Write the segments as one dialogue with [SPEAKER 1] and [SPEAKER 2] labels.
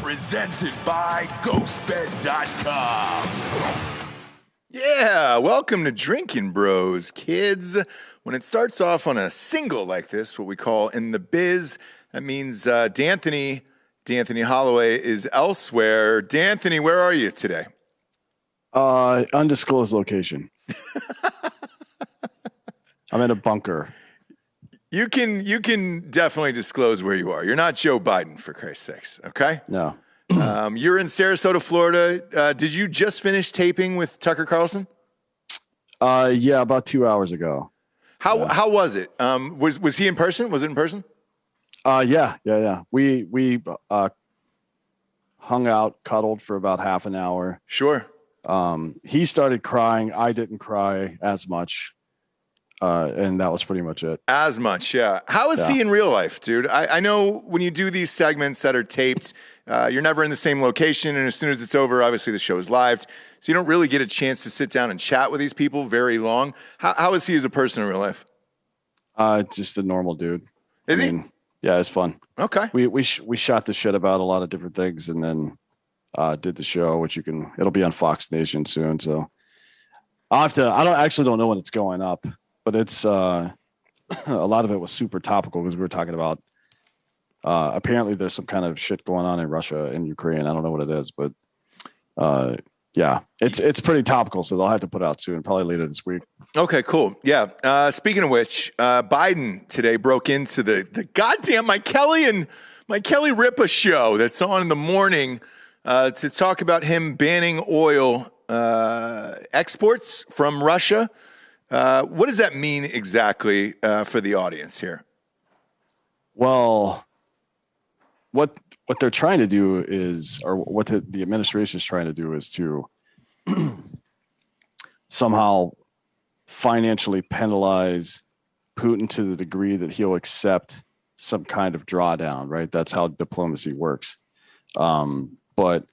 [SPEAKER 1] Presented by GhostBed.com.
[SPEAKER 2] Yeah, welcome to Drinkin, Bros, kids. When it starts off on a single like this, what we call in the biz, that means D'Anthony Holloway is elsewhere. D'Anthony, where are you today?
[SPEAKER 3] Undisclosed location. I'm in a bunker.
[SPEAKER 2] You can definitely disclose where you are. You're not Joe Biden, for Christ's sakes, okay?
[SPEAKER 3] No.
[SPEAKER 2] You're in Sarasota, Florida. Did you just finish taping with Tucker Carlson?
[SPEAKER 3] Yeah, about 2 hours ago.
[SPEAKER 2] How was it? Was he in person? Was it in person?
[SPEAKER 3] Yeah. We hung out, cuddled for about half an hour.
[SPEAKER 2] Sure.
[SPEAKER 3] He started crying. I didn't cry as much. And that was pretty much it.
[SPEAKER 2] As much, yeah. How is he in real life, dude? I know when you do these segments that are taped, you're never in the same location, and as soon as it's over, obviously the show is live, so you don't really get a chance to sit down and chat with these people very long. How is he as a person in real life?
[SPEAKER 3] Just a normal dude.
[SPEAKER 2] Is he?
[SPEAKER 3] Yeah, it's fun.
[SPEAKER 2] Okay.
[SPEAKER 3] We shot the shit about a lot of different things, and then did the show, which it'll be on Fox Nation soon. So I don't know when it's going up. But it's a lot of it was super topical because we were talking about apparently there's some kind of shit going on in Russia and Ukraine. I don't know what it is, but yeah, it's pretty topical. So they'll have to put it out soon, probably later this week.
[SPEAKER 2] Okay, cool. Yeah. Speaking of which, Biden today broke into the goddamn Mike Kelly Ripa show that's on in the morning to talk about him banning oil exports from Russia. What does that mean exactly for the audience here?
[SPEAKER 3] Well, what they're trying to do is, or what the administration is trying to do is to somehow financially penalize Putin to the degree that he'll accept some kind of drawdown, right? That's how diplomacy works. But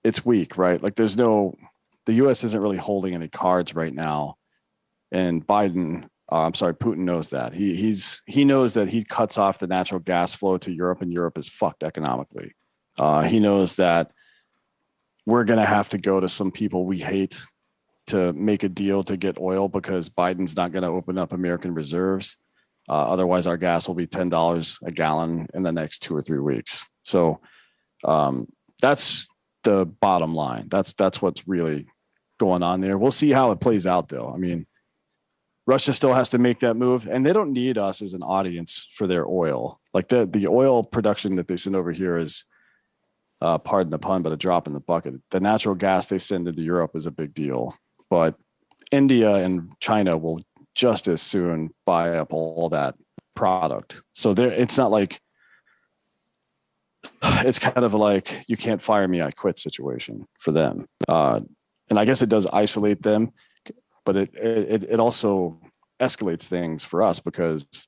[SPEAKER 3] it's weak, right? Like the U.S. isn't really holding any cards right now. And Putin knows that. He knows that he cuts off the natural gas flow to Europe, and Europe is fucked economically. He knows that we're going to have to go to some people we hate to make a deal to get oil because Biden's not going to open up American reserves. Otherwise, our gas will be $10 a gallon in the next 2 or 3 weeks. So that's the bottom line. That's what's really going on there. We'll see how it plays out, though. I mean, Russia still has to make that move, and they don't need us as an audience for their oil. Like the oil production that they send over here is, pardon the pun, but a drop in the bucket. The natural gas they send into Europe is a big deal, but India and China will just as soon buy up all that product. So it's not like, it's kind of like, you can't fire me, I quit situation for them. And I guess it does isolate them. But it also escalates things for us because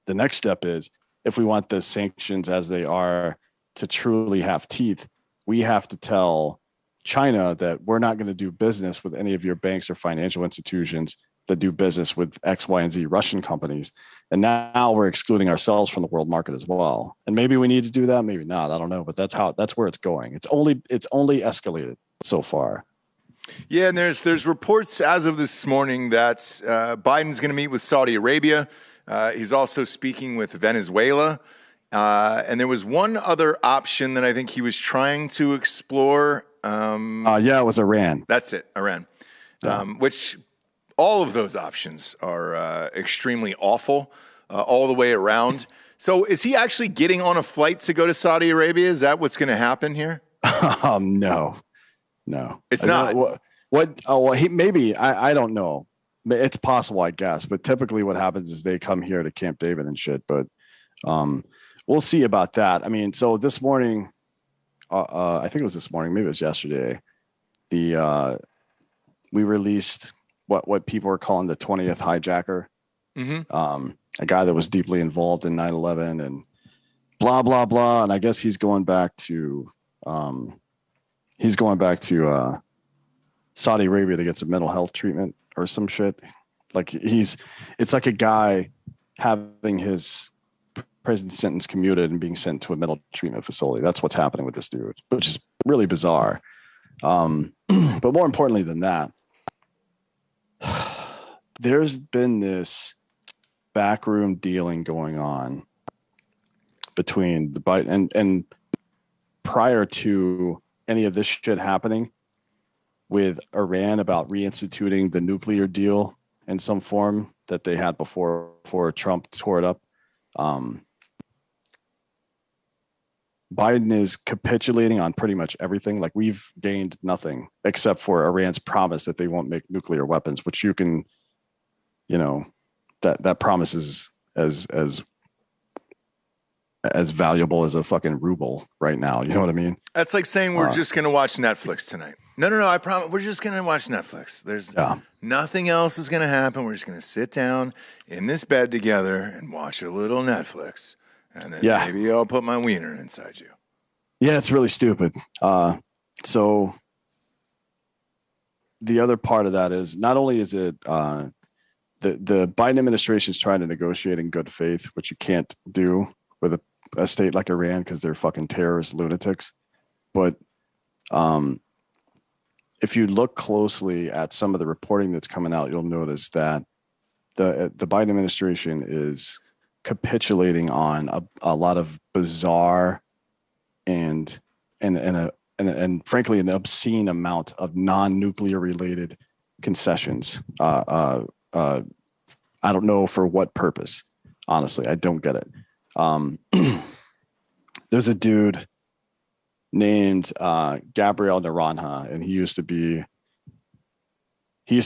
[SPEAKER 3] the next step is if we want the sanctions as they are to truly have teeth, we have to tell China that we're not going to do business with any of your banks or financial institutions that do business with X, Y, and Z Russian companies. And now we're excluding ourselves from the world market as well. And maybe we need to do that, maybe not. I don't know, but that's where it's going. It's only escalated so far.
[SPEAKER 2] Yeah, and there's reports as of this morning that Biden's going to meet with Saudi Arabia. He's also speaking with Venezuela. And there was one other option that I think he was trying to explore.
[SPEAKER 3] Yeah, it was Iran.
[SPEAKER 2] That's it, Iran.
[SPEAKER 3] Yeah.
[SPEAKER 2] Which all of those options are extremely awful all the way around. So is he actually getting on a flight to go to Saudi Arabia? Is that what's going to happen here?
[SPEAKER 3] No,
[SPEAKER 2] it's not.
[SPEAKER 3] He maybe, I don't know. It's possible, I guess. But typically what happens is they come here to Camp David and shit. But we'll see about that. I mean, so this morning, I think it was this morning, maybe it was yesterday, we released what people are calling the 20th hijacker. Mm-hmm. A guy that was deeply involved in 9/11 and blah, blah, blah. And I guess he's going back to Saudi Arabia to get some mental health treatment or some shit. Like it's like a guy having his prison sentence commuted and being sent to a mental treatment facility. That's what's happening with this dude, which is really bizarre. But more importantly than that, there's been this backroom dealing going on between the Biden and prior to any of this shit happening with Iran about reinstituting the nuclear deal in some form that they had before Trump tore it up. Biden is capitulating on pretty much everything. Like, we've gained nothing except for Iran's promise that they won't make nuclear weapons, which you can, that promise is as valuable as a fucking ruble right now. You know what I mean?
[SPEAKER 2] That's like saying we're just going to watch Netflix tonight. No, I promise. We're just going to watch Netflix. There's nothing else is going to happen. We're just going to sit down in this bed together and watch a little Netflix. And then maybe I'll put my wiener inside you.
[SPEAKER 3] Yeah, it's really stupid. So the other part of that is not only is it the Biden administration is trying to negotiate in good faith, which you can't do with a state like Iran because they're fucking terrorist lunatics. But if you look closely at some of the reporting that's coming out, you'll notice that the Biden administration is capitulating on a lot of bizarre and frankly an obscene amount of non-nuclear related concessions. I don't know for what purpose. Honestly, I don't get it. There's a dude named Gabrielle Naranja, and he used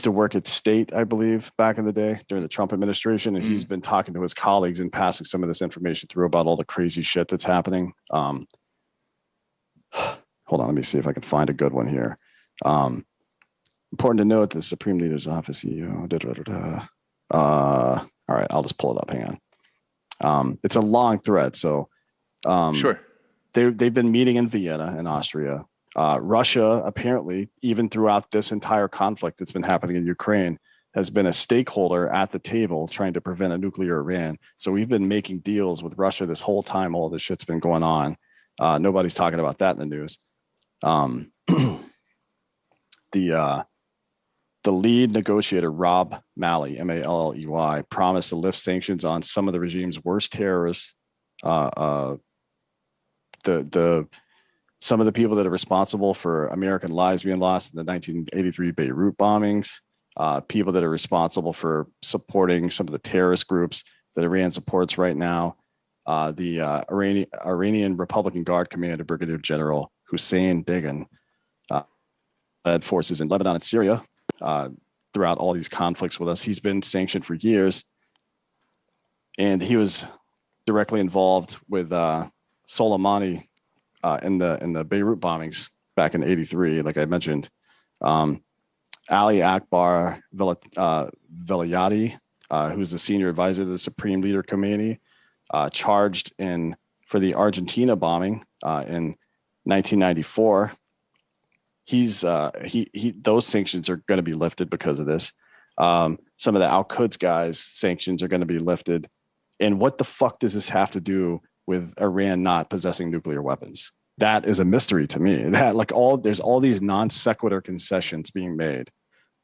[SPEAKER 3] to work at State, I believe, back in the day during the Trump administration. And he's been talking to his colleagues and passing some of this information through about all the crazy shit that's happening. Hold on. Let me see if I can find a good one here. Important to note, the Supreme Leader's Office, CEO. All right. I'll just pull it up. Hang on. It's a long thread. So
[SPEAKER 2] sure.
[SPEAKER 3] They've been meeting in Vienna in Austria. Russia, apparently, even throughout this entire conflict that's been happening in Ukraine, has been a stakeholder at the table trying to prevent a nuclear Iran. So we've been making deals with Russia this whole time. All this shit's been going on. Nobody's talking about that in the news. The lead negotiator, Rob Malley, Malley, promised to lift sanctions on some of the regime's worst terrorists. Some of the people that are responsible for American lives being lost in the 1983 Beirut bombings, people that are responsible for supporting some of the terrorist groups that Iran supports right now, the Iranian Republican Guard commander, Brigadier General Hussein Dagan, led forces in Lebanon and Syria throughout all these conflicts with us. He's been sanctioned for years, and he was directly involved with Soleimani in the Beirut bombings back in '83, like I mentioned. Ali Akbar Velayati, who's the senior advisor to the Supreme Leader Committee, charged for the Argentina bombing in 1994. Those sanctions are going to be lifted because of this. Some of the Al-Quds guys' sanctions are going to be lifted. And what the fuck does this have to do with Iran not possessing nuclear weapons? That is a mystery to me. There's all these non sequitur concessions being made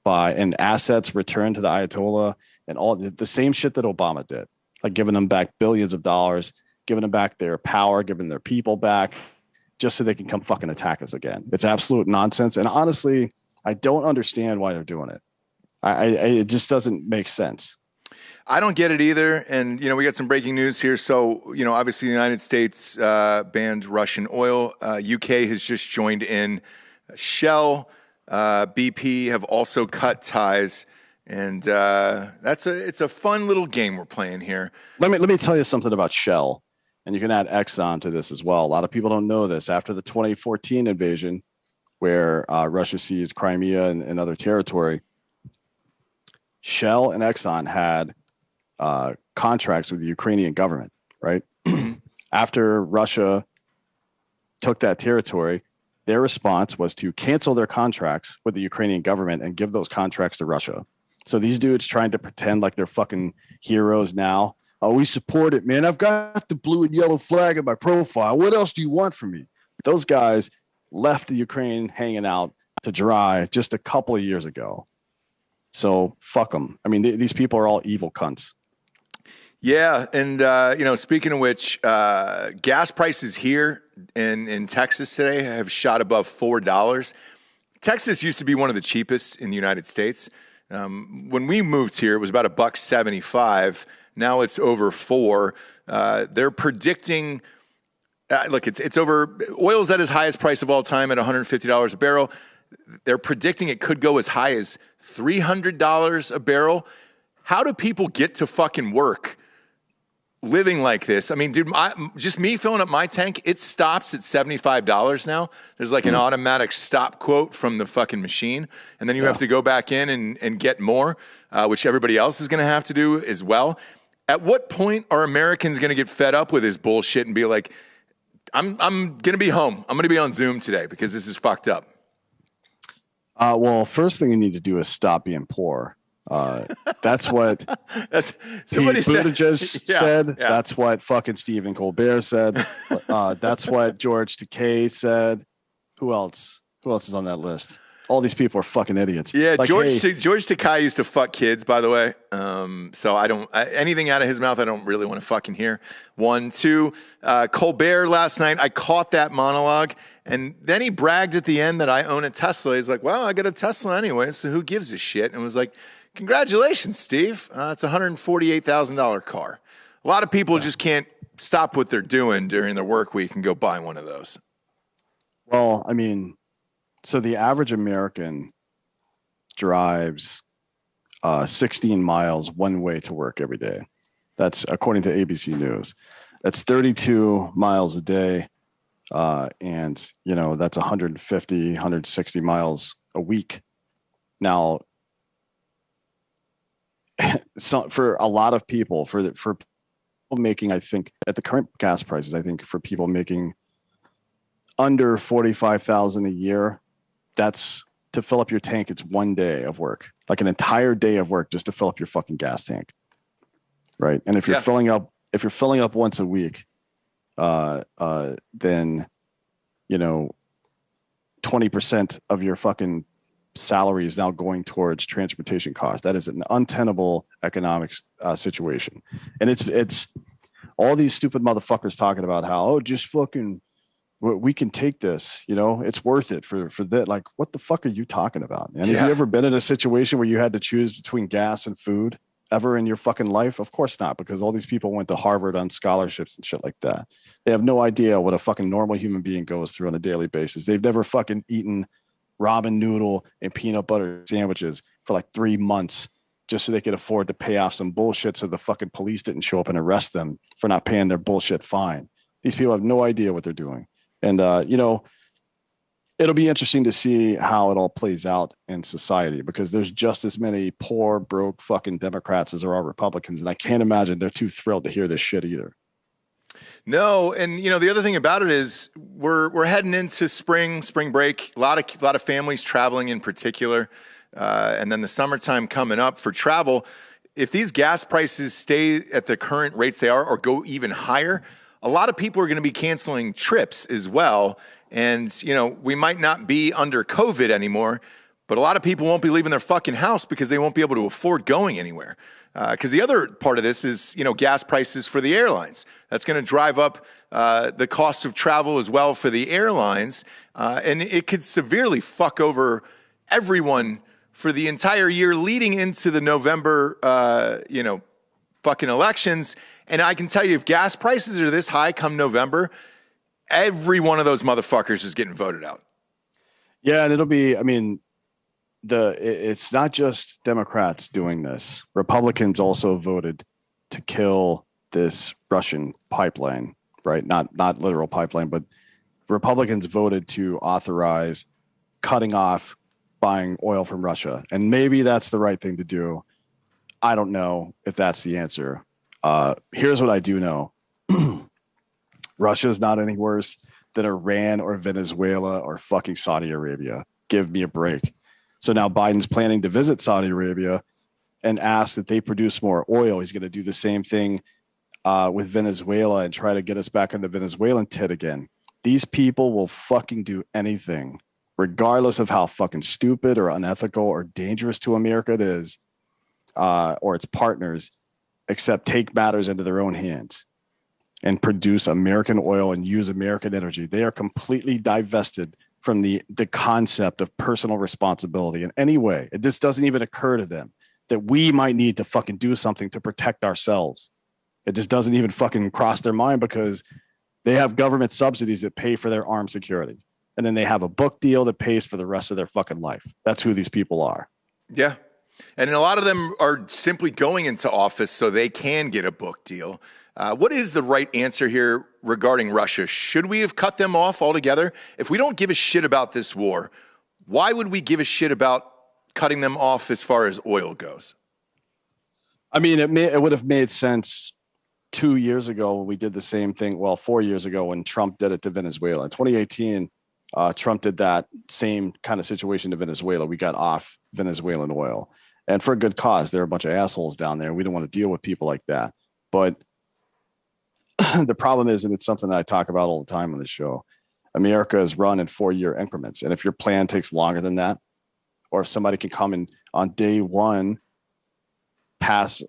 [SPEAKER 3] and assets returned to the Ayatollah and all the same shit that Obama did, like giving them back billions of dollars, giving them back their power, giving their people back just so they can come fucking attack us again. It's absolute nonsense. And honestly, I don't understand why they're doing it. It just doesn't make sense.
[SPEAKER 2] I don't get it either. And, we got some breaking news here. So, obviously the United States banned Russian oil. UK has just joined in. Shell, BP have also cut ties. And it's a fun little game we're playing here.
[SPEAKER 3] Let me tell you something about Shell. And you can add Exxon to this as well. A lot of people don't know this. After the 2014 invasion, where Russia seized Crimea and other territory, Shell and Exxon had contracts with the Ukrainian government, right? After Russia took that territory, their response was to cancel their contracts with the Ukrainian government and give those contracts to Russia. So these dudes trying to pretend like they're fucking heroes now, Oh, we support it, man. I've got the blue and yellow flag in my profile. What else do you want from me? Those guys left the Ukraine hanging out to dry just a couple of years ago. So fuck them. I mean, these people are all evil cunts.
[SPEAKER 2] Yeah, and speaking of which, gas prices here in Texas today have shot above $4. Texas used to be one of the cheapest in the United States. When we moved here, it was about $1.75. Now it's over $4. They're predicting. Look, it's over. Oil's at its highest price of all time at $150 a barrel. They're predicting it could go as high as $300 a barrel. How do people get to fucking work living like this? I mean, dude, just me filling up my tank, it stops at $75 now. There's like an automatic stop quote from the fucking machine. And then you have to go back in and get more, which everybody else is going to have to do as well. At what point are Americans going to get fed up with this bullshit and be like, I'm going to be home. I'm going to be on Zoom today because this is fucked up.
[SPEAKER 3] Well, first thing you need to do is stop being poor. That's what
[SPEAKER 2] somebody
[SPEAKER 3] Buttigieg said.
[SPEAKER 2] Yeah.
[SPEAKER 3] That's what fucking Stephen Colbert said. That's what George Takei said. Who else? Who else is on that list? All these people are fucking idiots.
[SPEAKER 2] Yeah,
[SPEAKER 3] like,
[SPEAKER 2] George Takei used to fuck kids, by the way. So I don't anything out of his mouth I don't really want to fucking hear. 1, 2, Colbert last night. I caught that monologue, and then he bragged at the end that I own a Tesla. He's like, "Well, I got a Tesla anyway, so who gives a shit?" And was like, "Congratulations, Steve. It's a $148,000 car." A lot of people just can't stop what they're doing during their work week and go buy one of those.
[SPEAKER 3] Well, I mean, so the average American drives 16 miles one way to work every day. That's according to ABC News. That's 32 miles a day. And, that's 150, 160 miles a week. Now, so for a lot of people, for people making, I think, at the current gas prices, I think for people making under 45,000 a year, that's to fill up your tank. It's one day of work, like an entire day of work just to fill up your fucking gas tank. Right. And if you're filling up once a week, then, 20% of your fucking salary is now going towards transportation costs. That is an untenable economic situation. And it's all these stupid motherfuckers talking about how, just fucking, we can take this, it's worth it for that. Like, what the fuck are you talking about? And have you ever been in a situation where you had to choose between gas and food ever in your fucking life? Of course not, because all these people went to Harvard on scholarships and shit like that. They have no idea what a fucking normal human being goes through on a daily basis. They've never fucking eaten ramen noodle and peanut butter sandwiches for like 3 months just so they could afford to pay off some bullshit so the fucking police didn't show up and arrest them for not paying their bullshit fine. These people have no idea what they're doing. And, it'll be interesting to see how it all plays out in society, because there's just as many poor, broke fucking Democrats as there are Republicans. And I can't imagine they're too thrilled to hear this shit either.
[SPEAKER 2] No. And, the other thing about it is we're heading into spring break, a lot of families traveling in particular. And then the summertime coming up for travel. If these gas prices stay at the current rates they are or go even higher, a lot of people are going to be canceling trips as well. And, we might not be under COVID anymore, but a lot of people won't be leaving their fucking house because they won't be able to afford going anywhere. Because the other part of this is, gas prices for the airlines. That's going to drive up the cost of travel as well for the airlines. And it could severely fuck over everyone for the entire year leading into the November, fucking elections. And I can tell you, if gas prices are this high come November, every one of those motherfuckers is getting voted out.
[SPEAKER 3] Yeah, and it'll be, it's not just Democrats doing this. Republicans also voted to kill this Russian pipeline, right? Not literal pipeline, but Republicans voted to authorize cutting off buying oil from Russia. And maybe that's the right thing to do. I don't know if that's the answer. Here's what I do know. Russia is not any worse than Iran or Venezuela or fucking Saudi Arabia. Give me a break. So now Biden's planning to visit Saudi Arabia and ask that they produce more oil. He's going to do the same thing with Venezuela and try to get us back in the Venezuelan tit again. These people will fucking do anything, regardless of how fucking stupid or unethical or dangerous to America it is, or its partners, except take matters into their own hands and produce American oil and use American energy. They are completely divested from the concept of personal responsibility in any way. It just doesn't even occur to them that we might need to fucking do something to protect ourselves. It just doesn't even fucking cross their mind because they have government subsidies that pay for their armed security. And then they have a book deal that pays for the rest of their fucking life. That's who these people are.
[SPEAKER 2] Yeah. And a lot of them are simply going into office so they can get a book deal. What is the right answer here regarding Russia? Should we have cut them off altogether? If we don't give a shit about this war, why would we give a shit about cutting them off as far as oil goes?
[SPEAKER 3] I mean, it would have made sense 2 years ago when we did the same thing. Well, 4 years ago when Trump did it to Venezuela. In 2018, Trump did that same kind of situation to Venezuela. We got off Venezuelan oil. And for a good cause. There are a bunch of assholes down there. We don't want to deal with people like that. But the problem is, and it's something that I talk about all the time on the show, America is run in 4-year increments. And if your plan takes longer than that, or if somebody can come in on day one, pass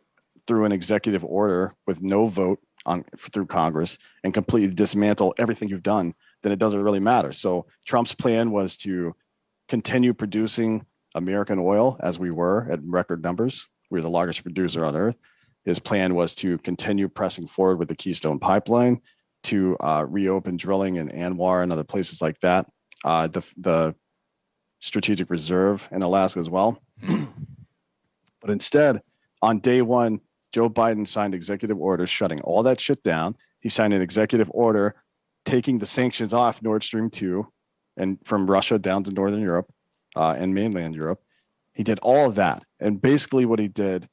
[SPEAKER 3] through an executive order with no vote through Congress and completely dismantle everything you've done, then it doesn't really matter. So Trump's plan was to continue producing American oil as we were at record numbers. We were the largest producer on earth. His plan was to continue pressing forward with the Keystone Pipeline, to reopen drilling in Anwar and other places like that. The strategic reserve in Alaska as well. But instead, on day one, Joe Biden signed executive orders shutting all that shit down. He signed an executive order taking the sanctions off Nord Stream 2 and from Russia down to Northern Europe and mainland Europe. He did all of that. And basically what he did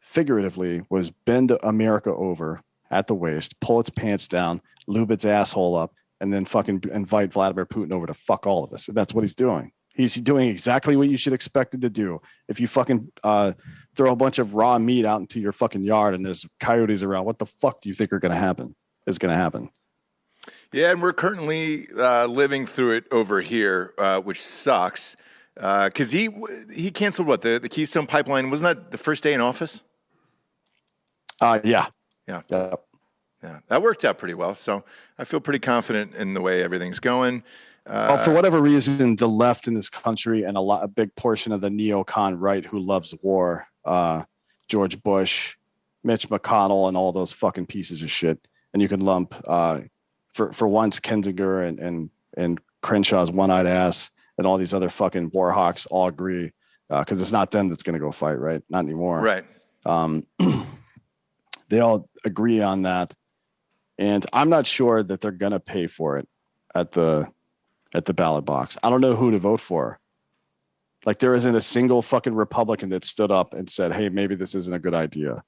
[SPEAKER 3] figuratively was bend America over at the waist, pull its pants down, lube its asshole up, and then fucking invite Vladimir Putin over to fuck all of us. And that's what he's doing. He's doing exactly what you should expect him to do. If you fucking throw a bunch of raw meat out into your fucking yard and there's coyotes around, what the fuck do you think is going to happen?
[SPEAKER 2] Yeah, and we're currently living through it over here, which sucks. Because he canceled what? The Keystone Pipeline. Wasn't that the first day in office?
[SPEAKER 3] Yeah.
[SPEAKER 2] Yeah, that worked out pretty well. So I feel pretty confident in the way everything's going.
[SPEAKER 3] Well, for whatever reason, the left in this country and a big portion of the neocon right who loves war, George Bush, Mitch McConnell, and all those fucking pieces of shit. And you can lump, for once, Kinzinger and Crenshaw's one-eyed ass and all these other fucking war hawks all agree, because it's not them that's going to go fight, right? Not anymore.
[SPEAKER 2] Right.
[SPEAKER 3] They all agree on that. And I'm not sure that they're going to pay for it at the ballot box. I don't know who to vote for. Like, there isn't a single fucking Republican that stood up and said, hey, maybe this isn't a good idea.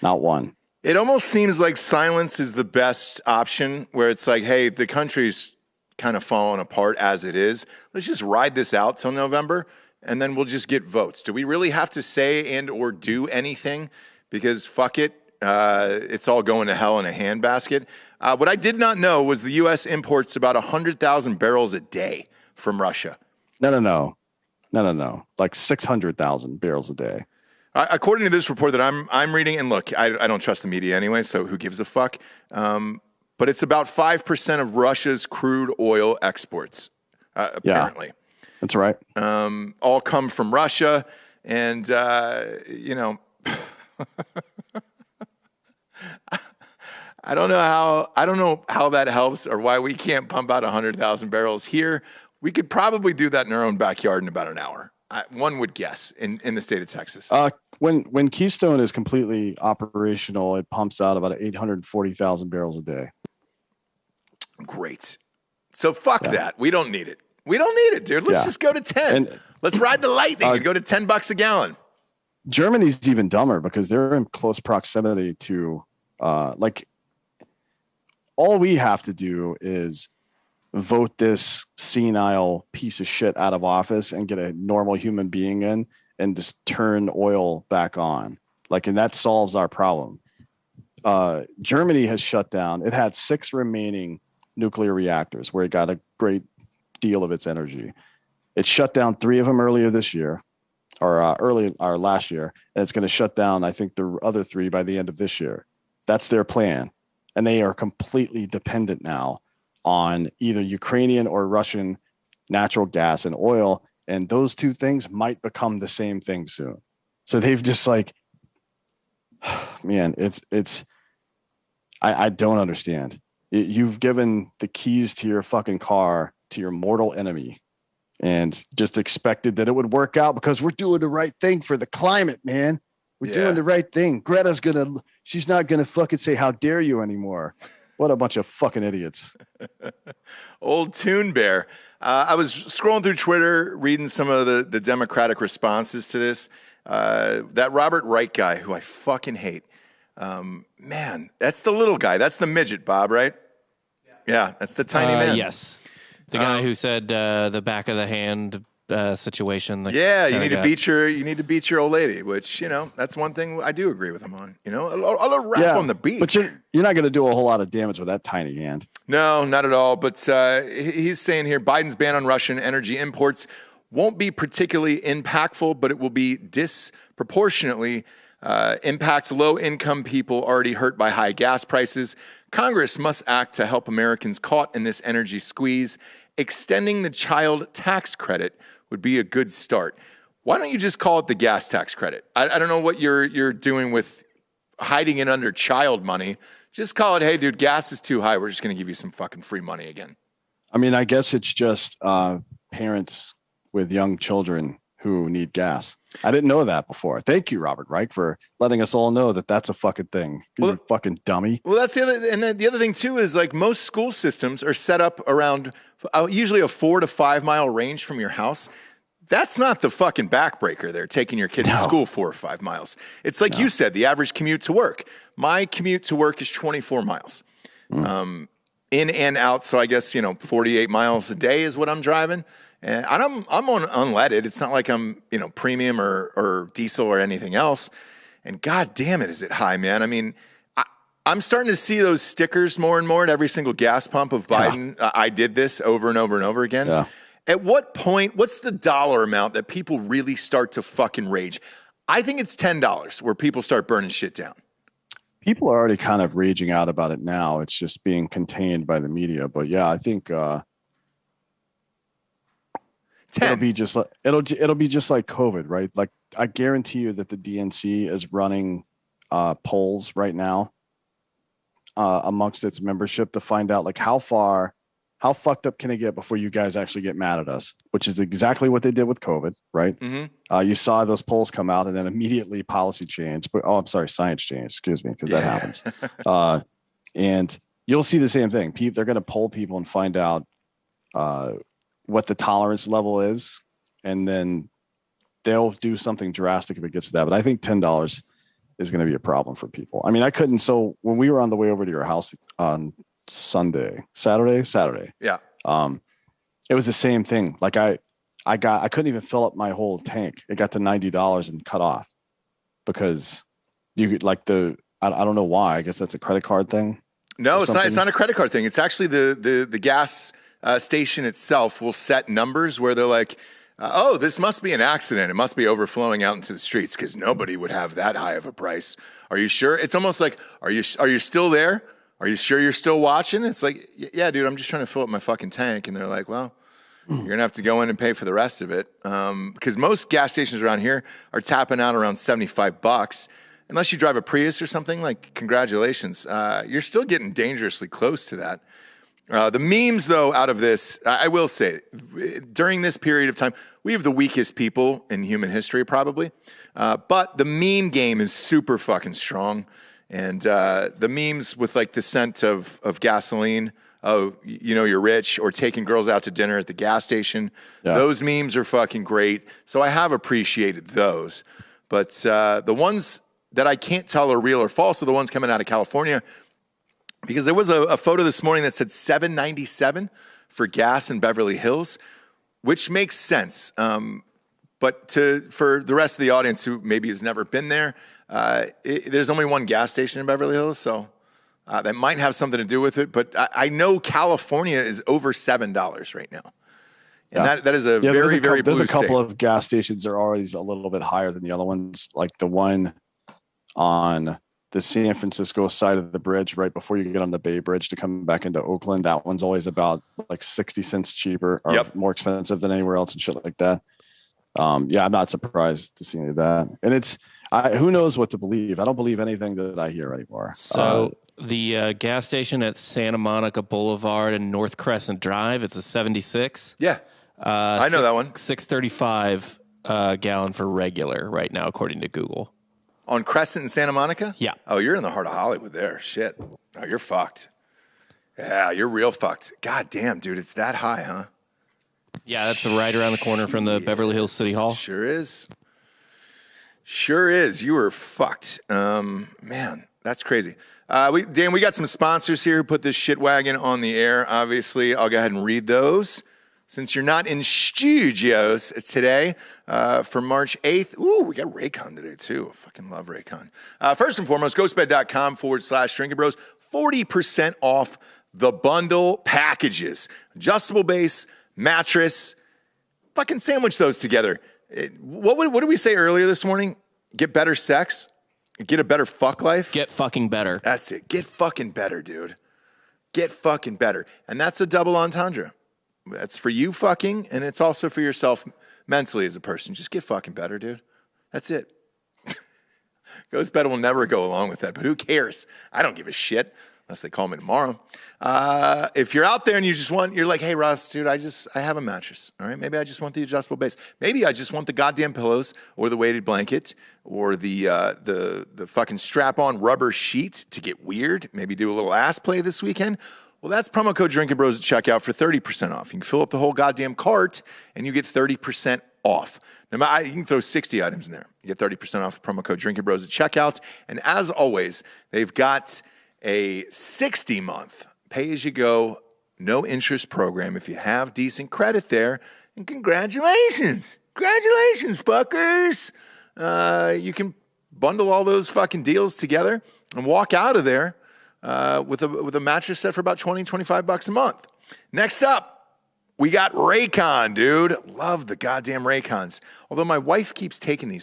[SPEAKER 3] Not one.
[SPEAKER 2] It almost seems like silence is the best option, where it's like, hey, the country's kind of falling apart as it is. Let's just ride this out till November, and then we'll just get votes. Do we really have to say and or do anything? Because fuck it, it's all going to hell in a handbasket. What I did not know was the U.S. imports about 100,000 barrels a day from Russia.
[SPEAKER 3] No. Like 600,000 barrels a day.
[SPEAKER 2] According to this report that I'm reading, and look, I don't trust the media anyway, so who gives a fuck? But it's about 5% of Russia's crude oil exports, apparently.
[SPEAKER 3] Yeah, that's right.
[SPEAKER 2] All come from Russia, and I don't know how that helps or why we can't pump out 100,000 barrels here. We could probably do that in our own backyard in about an hour. One would guess in the state of Texas.
[SPEAKER 3] When Keystone is completely operational, it pumps out about 840,000 barrels a day.
[SPEAKER 2] Great. So fuck that. We don't need it. We don't need it, dude. Let's just go to 10. And let's ride the lightning and go to $10 a gallon.
[SPEAKER 3] Germany's even dumber because they're in close proximity to all we have to do is vote this senile piece of shit out of office and get a normal human being in and just turn oil back on. And that solves our problem. Germany has shut down. It had 6 remaining nuclear reactors where it got a great deal of its energy. It shut down 3 of them earlier this year, or last year, and it's going to shut down, I think, the other 3 by the end of this year. That's their plan, and they are completely dependent now on either Ukrainian or Russian natural gas and oil, and those 2 things might become the same thing soon. So they've just like, man, I don't understand. You've given the keys to your fucking car to your mortal enemy and just expected that it would work out because we're doing the right thing for the climate, man. We're doing the right thing. Greta's she's not going to fucking say, how dare you anymore. What a bunch of fucking idiots.
[SPEAKER 2] Old Toon Bear. I was scrolling through Twitter, reading some of the Democratic responses to this. That Robert Wright guy, who I fucking hate. Man, that's the little guy. That's the midget, Bob, right? Yeah, that's the tiny man.
[SPEAKER 4] Yes. The guy who said the back of the hand situation.
[SPEAKER 2] Yeah, you need to beat your old lady, which, that's one thing I do agree with him on. A little rap on the beat.
[SPEAKER 3] But you're not going to do a whole lot of damage with that tiny hand.
[SPEAKER 2] No, not at all. But he's saying here, Biden's ban on Russian energy imports won't be particularly impactful, but it will be disproportionately impacts low-income people already hurt by high gas prices. Congress must act to help Americans caught in this energy squeeze. Extending the child tax credit would be a good start. Why don't you just call it the gas tax credit? I don't know what you're doing with hiding it under child money. Just call it, hey, dude, gas is too high. We're just going to give you some fucking free money again.
[SPEAKER 3] I mean, I guess it's just parents with young children who need gas. I didn't know that before. Thank you, Robert Reich, for letting us all know that that's a fucking thing. You fucking dummy.
[SPEAKER 2] Well, that's the other, and then the other thing too is like most school systems are set up around usually a 4 to 5 mile range from your house. That's not the fucking backbreaker there, taking your kid to school 4 or 5 miles. It's like you said, the average commute to work. My commute to work is 24 miles. In and out, so I guess, 48 miles a day is what I'm driving. And I'm on unleaded. It's not like I'm, premium or diesel or anything else. And god damn it, is it high, man. I mean, I'm starting to see those stickers more and more at every single gas pump of Biden. I did this over and over and over again. Yeah. At what point, what's the dollar amount that people really start to fucking rage? I think it's $10 where people start burning shit down.
[SPEAKER 3] People are already kind of raging out about it now. It's just being contained by the media. But yeah, I think
[SPEAKER 2] 10.
[SPEAKER 3] It'll be just like COVID, right? Like I guarantee you that the DNC is running polls right now amongst its membership to find out like how fucked up can it get before you guys actually get mad at us, which is exactly what they did with COVID, right? Mm-hmm. You saw those polls come out and then immediately policy change. But science change, excuse me, because that happens. And you'll see the same thing. They're going to poll people and find out what the tolerance level is, and then they'll do something drastic if it gets to that. But I think $10 is going to be a problem for people. I mean, so when we were on the way over to your house on Saturday.
[SPEAKER 2] Yeah.
[SPEAKER 3] It was the same thing. Like I couldn't even fill up my whole tank. It got to $90 and cut off because you could I don't know why. I guess that's a credit card thing.
[SPEAKER 2] No, it's not. It's not a credit card thing. It's actually the gas station itself will set numbers where they're like, this must be an accident. It must be overflowing out into the streets because nobody would have that high of a price. Are you sure? It's almost like, are you still there? Are you sure you're still watching? It's like, yeah, dude, I'm just trying to fill up my fucking tank. And they're like, well, you're going to have to go in and pay for the rest of it. Because most gas stations around here are tapping out around $75. Unless you drive a Prius or something, like, congratulations. You're still getting dangerously close to that. The memes, though, out of this, I will say, during this period of time, we have the weakest people in human history, probably. But the meme game is super fucking strong. And the memes with, like, the scent of gasoline, you're rich, or taking girls out to dinner at the gas station, those memes are fucking great. So I have appreciated those. But the ones that I can't tell are real or false are the ones coming out of California. Because there was a photo this morning that said $7.97 for gas in Beverly Hills, which makes sense. But But for the rest of the audience who maybe has never been there, there's only one gas station in Beverly Hills, so that might have something to do with it. But I know California is over $7 right now. And that is a very, very blue
[SPEAKER 3] There's a couple
[SPEAKER 2] state.
[SPEAKER 3] of gas stations that are always a little bit higher than the other ones, like the one on the San Francisco side of the bridge right before you get on the Bay Bridge to come back into Oakland. That one's always about like 60 cents cheaper or more expensive than anywhere else and shit like that. I'm not surprised to see any of that. And who knows what to believe? I don't believe anything that I hear anymore.
[SPEAKER 4] So the gas station at Santa Monica Boulevard and North Crescent Drive, it's a 76.
[SPEAKER 2] Yeah. I know that one.
[SPEAKER 4] $6.35 gallon for regular right now, according to Google.
[SPEAKER 2] On Crescent in Santa Monica?
[SPEAKER 4] Yeah.
[SPEAKER 2] Oh, you're in the heart of Hollywood there. Shit. Oh, you're fucked. Yeah, you're real fucked. God damn, dude. It's that high, huh?
[SPEAKER 4] Yeah, that's right around the corner from the Beverly Hills City Hall.
[SPEAKER 2] Sure is. Sure is. You were fucked. Man, that's crazy. Dan, we got some sponsors here who put this shit wagon on the air. Obviously, I'll go ahead and read those. Since you're not in studios today for March 8th. Ooh, we got Raycon today, too. I fucking love Raycon. First and foremost, ghostbed.com/Drinkin' Bros. 40% off the bundle packages. Adjustable base, mattress. Fucking sandwich those together. What did we say earlier this morning? Get better sex. Get a better fuck life.
[SPEAKER 4] Get fucking better.
[SPEAKER 2] That's it. Get fucking better, dude. Get fucking better. And that's a double entendre. That's for you fucking, and it's also for yourself mentally as a person. Just get fucking better, dude. That's it. Ghost Bed will never go along with that, but who cares? I don't give a shit unless they call me tomorrow. If you're out there and you're like, hey, Russ, dude, I have a mattress, all right? Maybe I just want the adjustable base. Maybe I just want the goddamn pillows or the weighted blanket or the fucking strap-on rubber sheet to get weird. Maybe do a little ass play this weekend. Well, that's promo code Drinkin' Bros at checkout for 30% off. You can fill up the whole goddamn cart and you get 30% off. Now, you can throw 60 items in there. You get 30% off promo code Drinkin' Bros at checkout. And as always, they've got a 60-month pay-as-you-go, no-interest program if you have decent credit there. And congratulations. Congratulations, fuckers. You can bundle all those fucking deals together and walk out of there with a mattress set for about $20-25 a month. Next up, we got Raycon, dude. Love the goddamn Raycons. Although my wife keeps taking my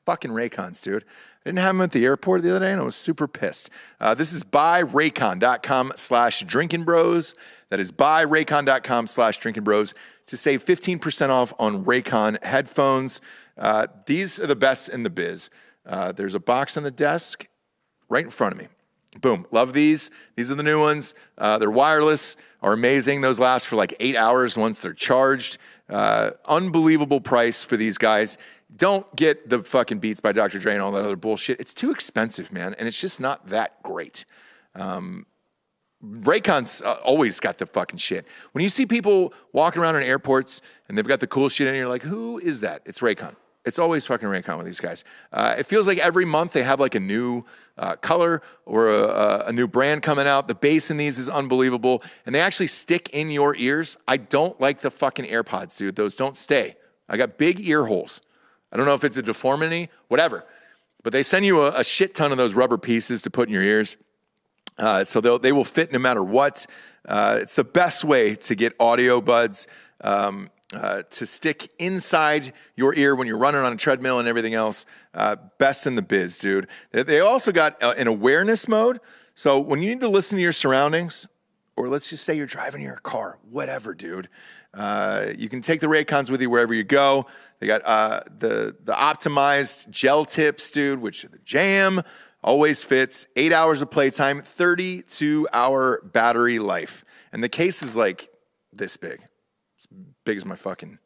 [SPEAKER 2] fucking Raycons, dude. I didn't have them at the airport the other day, and I was super pissed. This is buyraycon.com/Drinkin' Bros. That is buyraycon.com/Drinkin' Bros to save 15% off on Raycon headphones. These are the best in the biz. There's a box on the desk right in front of me. Boom. Love these. These are the new ones. They're wireless, are amazing. Those last for like 8 hours once they're charged. Unbelievable price for these guys. Don't get the fucking Beats by Dr. Dre and all that other bullshit. It's too expensive, man, and it's just not that great. Raycon's always got the fucking shit. When you see people walking around in airports and they've got the cool shit and you're like, who is that? It's Raycon. It's always fucking Raycon with these guys. It feels like every month they have like a new color or a new brand coming out. The bass in these is unbelievable. And they actually stick in your ears. I don't like the fucking AirPods, dude. Those don't stay. I got big ear holes. I don't know if it's a deformity, whatever. But they send you a shit ton of those rubber pieces to put in your ears. So they will fit no matter what. It's the best way to get audio buds to stick inside your ear when you're running on a treadmill and everything else. Best in the biz, dude. They also got an awareness mode. So when you need to listen to your surroundings, or let's just say you're driving your car, whatever, dude. You can take the Raycons with you wherever you go. They got the optimized gel tips, dude, which are the jam. Always fits. 8 hours of playtime, 32-hour battery life. And the case is like this big. It's big as my fucking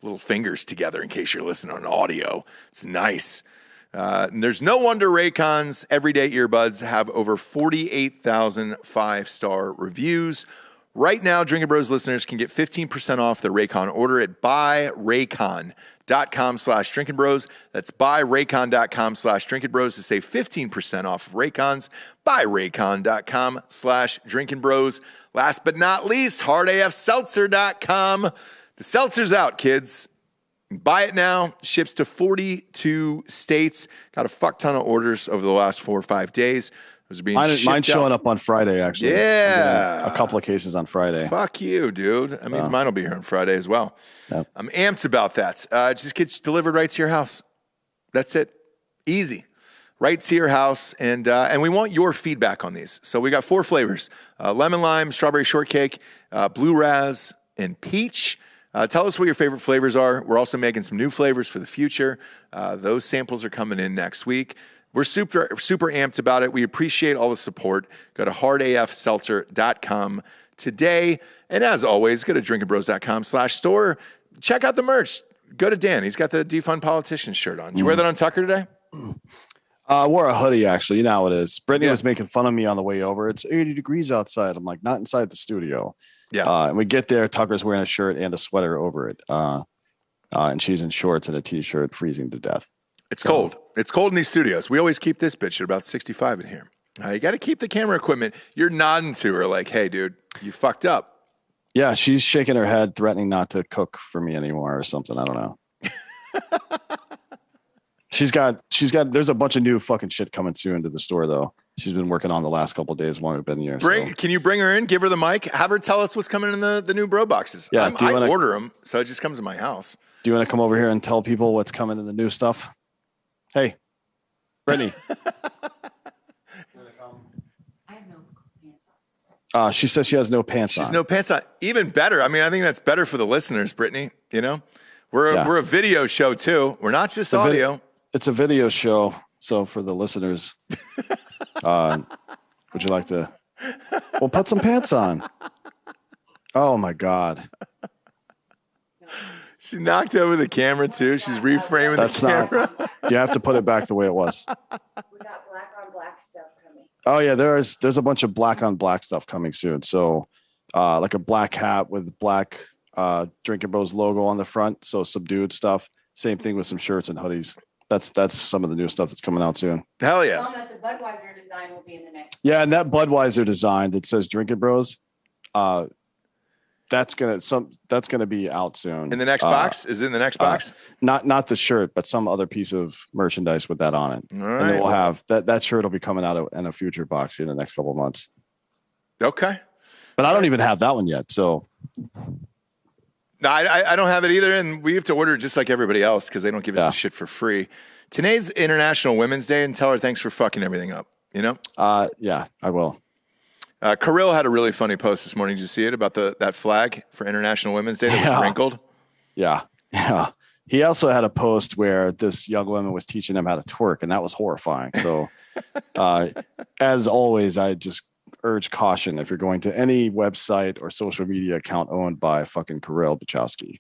[SPEAKER 2] little fingers together in case you're listening on audio. It's nice. And there's no wonder Raycon's everyday earbuds have over 48,000 5-star reviews. Right now, Drinkin' Bros listeners can get 15% off their Raycon order at buyraycon.com/Drinkin' Bros. That's buyraycon.com/Drinkin' Bros to save 15% off of Raycons. Buyraycon.com/Drinkin' Bros. Last but not least, hardafseltzer.com. The seltzer's out, kids. Buy it now. Ships to 42 states. Got a fuck ton of orders over the last 4 or 5 days. Those are being
[SPEAKER 3] Mine's showing up on Friday, actually.
[SPEAKER 2] Yeah.
[SPEAKER 3] A couple of cases on Friday.
[SPEAKER 2] Fuck you, dude. That means mine will be here on Friday as well.
[SPEAKER 3] Yep.
[SPEAKER 2] I'm amped about that. It just gets delivered right to your house. That's it. Easy. Right to your house. And we want your feedback on these. So we got 4 flavors. Lemon lime, strawberry shortcake, blue raz, and peach. Tell us what your favorite flavors are. We're also making some new flavors for the future. Those samples are coming in next week. We're super amped about it. We appreciate all the support. Go to hardafseltzer.com today. And as always, go to drinkinbros.com/store. Check out the merch. Go to Dan. He's got the Defund Politician shirt on. Did you wear that on Tucker today?
[SPEAKER 3] I wore a hoodie, actually. You know how it is. Brittany was making fun of me on the way over. It's 80 degrees outside. I'm like, not inside the studio.
[SPEAKER 2] Yeah.
[SPEAKER 3] And we get there. Tucker's wearing a shirt and a sweater over it. And she's in shorts and a T-shirt, freezing to death.
[SPEAKER 2] It's cold. It's cold in these studios. We always keep this bitch at about 65 in here. You got to keep the camera equipment. You're nodding to her like, hey, dude, you fucked up.
[SPEAKER 3] Yeah, she's shaking her head, threatening not to cook for me anymore or something. I don't know. She's got. There's a bunch of new fucking shit coming soon to the store, though. She's been working on the last couple of days while we've been here.
[SPEAKER 2] Can you bring her in? Give her the mic. Have her tell us what's coming in the new bro boxes.
[SPEAKER 3] Yeah,
[SPEAKER 2] I order them, so it just comes to my house.
[SPEAKER 3] Do you want to come over here and tell people what's coming in the new stuff? Hey, Brittany.
[SPEAKER 5] I have no pants on.
[SPEAKER 3] She says she has no pants on.
[SPEAKER 2] She's no pants on. Even better. I mean, I think that's better for the listeners, Brittany. You know, we're a video show too. We're not just audio.
[SPEAKER 3] It's a video show. So for the listeners, would you like to? Well, put some pants on. Oh my God.
[SPEAKER 2] She knocked over the camera too. She's reframing the camera.
[SPEAKER 3] You have to put it back the way it was.
[SPEAKER 5] We got black on black stuff coming.
[SPEAKER 3] Oh yeah, there's a bunch of black on black stuff coming soon. So like a black hat with black Drinkin' Bros logo on the front. So subdued stuff. Same thing with some shirts and hoodies. That's some of the new stuff that's coming out soon.
[SPEAKER 2] Hell yeah.
[SPEAKER 5] Some of the Budweiser design will be in the next.
[SPEAKER 3] Yeah, and that Budweiser design that says Drinkin' Bros, that's gonna be out soon.
[SPEAKER 2] In the next box? Is it in the next box?
[SPEAKER 3] Not the shirt, but some other piece of merchandise with that on it.
[SPEAKER 2] All right.
[SPEAKER 3] And then we'll have that shirt will be coming out in a future box in the next couple of months.
[SPEAKER 2] Okay.
[SPEAKER 3] But I don't even have that one yet. So
[SPEAKER 2] no, I don't have it either, and we have to order just like everybody else because they don't give us the shit for free. Today's International Women's Day, and tell her thanks for fucking everything up. You know?
[SPEAKER 3] Yeah, I will.
[SPEAKER 2] Kirill had a really funny post this morning. Did you see it about that flag for International Women's Day that was wrinkled?
[SPEAKER 3] Yeah. He also had a post where this young woman was teaching him how to twerk, and that was horrifying. So, as always, I just urge caution if you're going to any website or social media account owned by fucking Kirill Bachowski.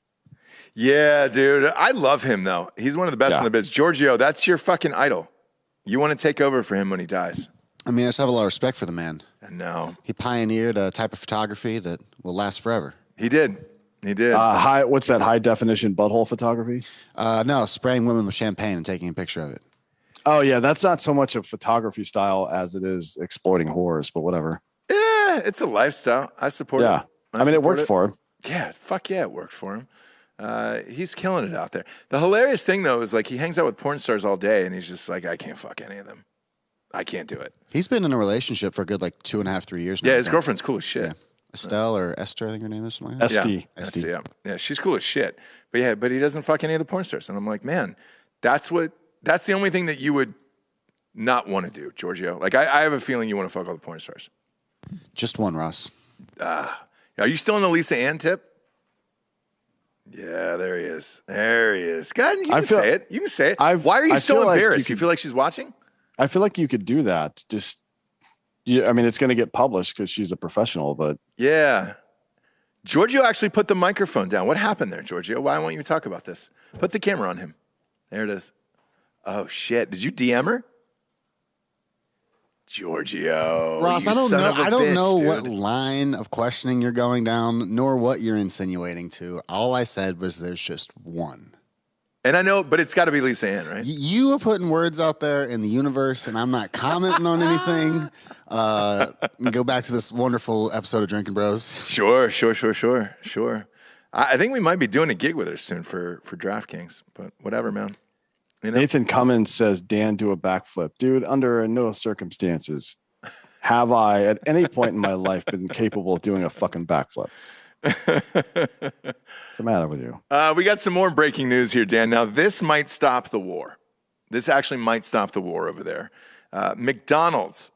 [SPEAKER 2] Yeah, dude. I love him, though. He's one of the best in the biz. Giorgio, that's your fucking idol. You want to take over for him when he dies.
[SPEAKER 6] I mean, I just have a lot of respect for the man.
[SPEAKER 2] No.
[SPEAKER 6] He pioneered a type of photography that will last forever.
[SPEAKER 2] He did.
[SPEAKER 3] What's that high definition butthole photography?
[SPEAKER 6] No, spraying women with champagne and taking a picture of it.
[SPEAKER 3] Oh, yeah. That's not so much a photography style as it is exploiting whores, but whatever.
[SPEAKER 2] Yeah, it's a lifestyle. I support it.
[SPEAKER 3] I mean, it worked for him.
[SPEAKER 2] Yeah, fuck yeah, it worked for him. He's killing it out there. The hilarious thing, though, is like he hangs out with porn stars all day, and he's just like, I can't fuck any of them. I can't do it.
[SPEAKER 6] He's been in a relationship for a good 2.5, 3 years now.
[SPEAKER 2] Yeah, his girlfriend's cool as shit.
[SPEAKER 6] Yeah. Estelle or Esther, I think her name is something like that.
[SPEAKER 3] SD.
[SPEAKER 2] Yeah. Yeah, she's cool as shit. But he doesn't fuck any of the porn stars. And I'm like, man, that's the only thing that you would not want to do, Giorgio. Like, I have a feeling you want to fuck all the porn stars.
[SPEAKER 6] Just one, Ross.
[SPEAKER 2] Are you still on the Lisa Ann tip? Yeah, there he is. There he is. God, you can say it. You can say it. Why are you so embarrassed? You feel like she's watching?
[SPEAKER 3] I feel like you could do that. I mean, it's going to get published because she's a professional, but.
[SPEAKER 2] Yeah. Giorgio actually put the microphone down. What happened there, Giorgio? Why won't you talk about this? Put the camera on him. There it is. Oh, shit. Did you DM her? Giorgio.
[SPEAKER 6] Ross, I don't know what line of questioning you're going down, nor what you're insinuating to. All I said was there's just one.
[SPEAKER 2] And I know, but it's got to be Lisa Ann, right?
[SPEAKER 6] You are putting words out there in the universe, and I'm not commenting on anything. Go back to this wonderful episode of Drinkin' Bros.
[SPEAKER 2] Sure. I think we might be doing a gig with her soon for DraftKings, but whatever, man. You know?
[SPEAKER 3] Nathan Cummins says, Dan, do a backflip. Dude, under no circumstances have I at any point in my life been capable of doing a fucking backflip. What's the matter with you?
[SPEAKER 2] We got some more breaking news here, Dan. Now, this might stop the war. This actually might stop the war over there. McDonald's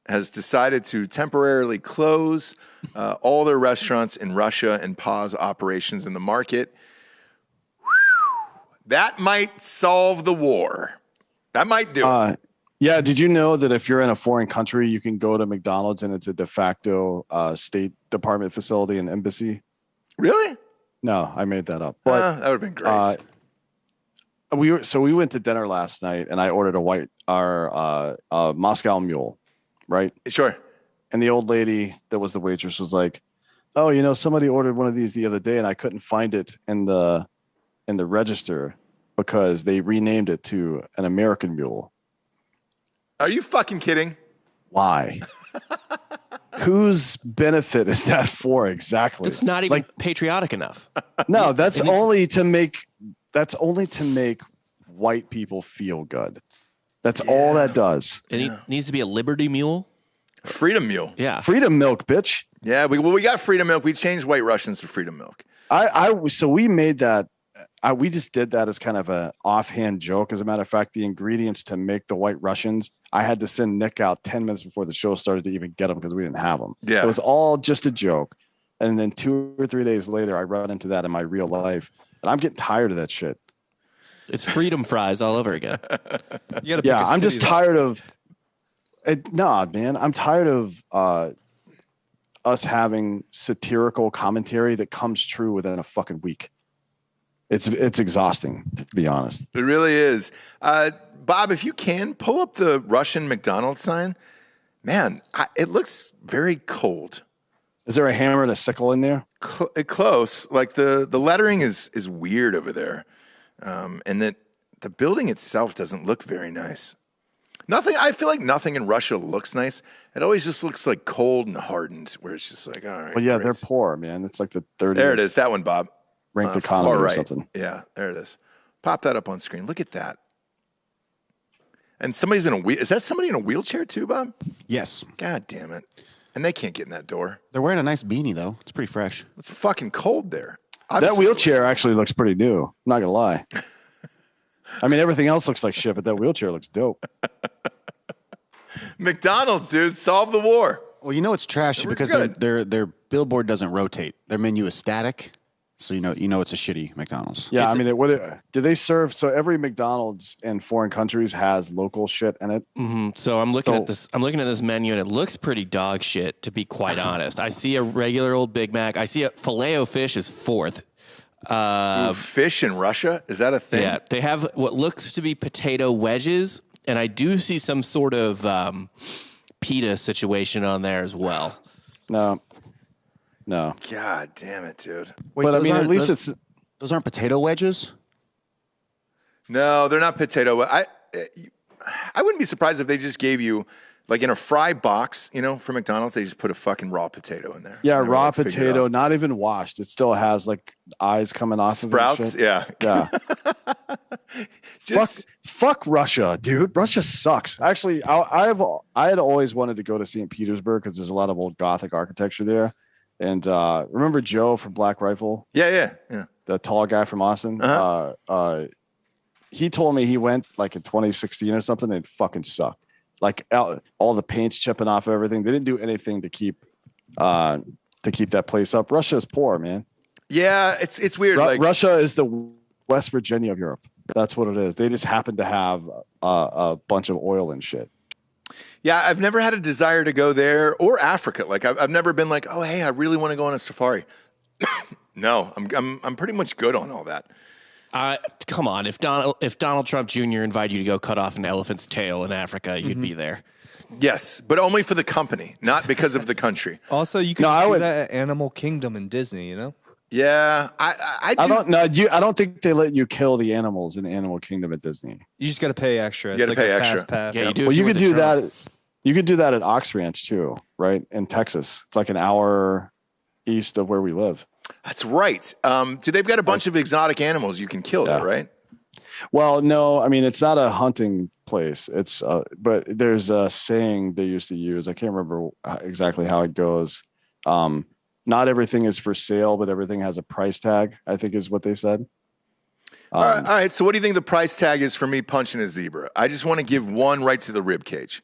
[SPEAKER 2] has decided to temporarily close all their restaurants in Russia and pause operations in the market. That might solve the war. That might do it.
[SPEAKER 3] Yeah. Did you know that if you're in a foreign country, you can go to McDonald's and it's a de facto State Department facility and embassy?
[SPEAKER 2] Really?
[SPEAKER 3] No, I made that up. But
[SPEAKER 2] that would have been great.
[SPEAKER 3] We went to dinner last night and I ordered a Moscow Mule, right?
[SPEAKER 2] Sure.
[SPEAKER 3] And the old lady that was the waitress was like, "Oh, you know, somebody ordered one of these the other day and I couldn't find it in the register because they renamed it to an American Mule."
[SPEAKER 2] Are you fucking kidding?
[SPEAKER 3] Why? Whose benefit is that for exactly?
[SPEAKER 4] It's not even patriotic enough.
[SPEAKER 3] No, that's only to make white people feel good. That's all that does.
[SPEAKER 4] It needs to be a Liberty Mule.
[SPEAKER 2] Freedom Mule.
[SPEAKER 4] Yeah.
[SPEAKER 3] Freedom Milk, bitch.
[SPEAKER 2] Yeah, we got Freedom Milk. We changed White Russians to Freedom Milk.
[SPEAKER 3] So we made that. We just did that as kind of an offhand joke. As a matter of fact, the ingredients to make the White Russians, I had to send Nick out 10 minutes before the show started to even get them because we didn't have them.
[SPEAKER 2] Yeah.
[SPEAKER 3] It was all just a joke. And then 2 or 3 days later, I run into that in my real life. And I'm getting tired of that shit.
[SPEAKER 4] It's freedom fries all over again.
[SPEAKER 3] I'm just tired of it. Nah, man. I'm tired of us having satirical commentary that comes true within a fucking week. It's exhausting, to be honest.
[SPEAKER 2] It really is. Bob, if you can, pull up the Russian McDonald's sign. Man, it looks very cold.
[SPEAKER 3] Is there a hammer and a sickle in there?
[SPEAKER 2] Close. Like the lettering is weird over there. And that the building itself doesn't look very nice. I feel like nothing in Russia looks nice. It always just looks like cold and hardened, where it's just like, all right.
[SPEAKER 3] Well, yeah,
[SPEAKER 2] great.
[SPEAKER 3] they're poor, man. It's like the 30th.
[SPEAKER 2] There it is. That one, Bob.
[SPEAKER 3] Ranked economy or
[SPEAKER 2] right.
[SPEAKER 3] something.
[SPEAKER 2] Yeah, there it is. Pop that up on screen. Look at that. And somebody's in a wheel. Is that somebody in a wheelchair too, Bob?
[SPEAKER 6] Yes.
[SPEAKER 2] God damn it. And they can't get in that door.
[SPEAKER 6] They're wearing a nice beanie, though. It's pretty fresh.
[SPEAKER 2] It's fucking cold there.
[SPEAKER 3] That wheelchair actually looks pretty new. I'm not going to lie. I mean, everything else looks like shit, but that wheelchair looks dope.
[SPEAKER 2] McDonald's, dude, solve the war.
[SPEAKER 6] Well, you know it's trashy because their billboard doesn't rotate. Their menu is static. So you know it's a shitty McDonald's.
[SPEAKER 3] Yeah, do they serve? So every McDonald's in foreign countries has local shit in it.
[SPEAKER 4] Mm-hmm. So I'm looking at this. I'm looking at this menu, and it looks pretty dog shit. To be quite honest, I see a regular old Big Mac. I see a Filet-O-Fish is fourth.
[SPEAKER 2] Fish in Russia, is that a thing?
[SPEAKER 4] Yeah, they have what looks to be potato wedges, and I do see some sort of pita situation on there as well.
[SPEAKER 3] No.
[SPEAKER 2] God damn it, dude.
[SPEAKER 6] Wait,
[SPEAKER 3] but I mean, at least
[SPEAKER 6] those aren't potato wedges?
[SPEAKER 2] No, they're not potato. I wouldn't be surprised if they just gave you, like in a fry box, for McDonald's, they just put a fucking raw potato in there.
[SPEAKER 3] Yeah, raw potato, not even washed. It still has like eyes coming off
[SPEAKER 2] sprouts.
[SPEAKER 3] Of it.
[SPEAKER 2] Yeah.
[SPEAKER 3] Fuck Russia, dude. Russia sucks. Actually, I had always wanted to go to St. Petersburg because there's a lot of old Gothic architecture there. And remember Joe from Black Rifle?
[SPEAKER 2] Yeah.
[SPEAKER 3] The tall guy from Austin.
[SPEAKER 2] Uh-huh.
[SPEAKER 3] He told me he went like in 2016 or something, and it fucking sucked. Like all the paint's chipping off everything. They didn't do anything to keep that place up. Russia is poor, man.
[SPEAKER 2] Yeah, it's weird.
[SPEAKER 3] Russia is the West Virginia of Europe. That's what it is. They just happen to have a bunch of oil and shit.
[SPEAKER 2] Yeah, I've never had a desire to go there or Africa. Like I've never been like, oh, hey, I really want to go on a safari. No, I'm pretty much good on all that.
[SPEAKER 4] Come on, if Donald Trump Jr. invited you to go cut off an elephant's tail in Africa, you'd be there.
[SPEAKER 2] Yes, but only for the company, not because of the country.
[SPEAKER 7] Also, you could do that at Animal Kingdom in Disney,
[SPEAKER 2] Yeah, I
[SPEAKER 3] don't think they let you kill the animals in Animal Kingdom at Disney.
[SPEAKER 7] You just got to pay extra.
[SPEAKER 2] You got to pay extra.
[SPEAKER 7] Fast pass.
[SPEAKER 4] Yeah, you do.
[SPEAKER 3] Well, you could do that. You could do that at Ox Ranch too, right? In Texas, it's like an hour east of where we live.
[SPEAKER 2] That's right. They've got a bunch of exotic animals you can kill there, right?
[SPEAKER 3] Well, no, I mean, it's not a hunting place. It's, but there's a saying they used to use. I can't remember exactly how it goes. Not everything is for sale, but everything has a price tag, I think is what they said.
[SPEAKER 2] All right. So what do you think the price tag is for me punching a zebra? I just want to give one right to the rib cage.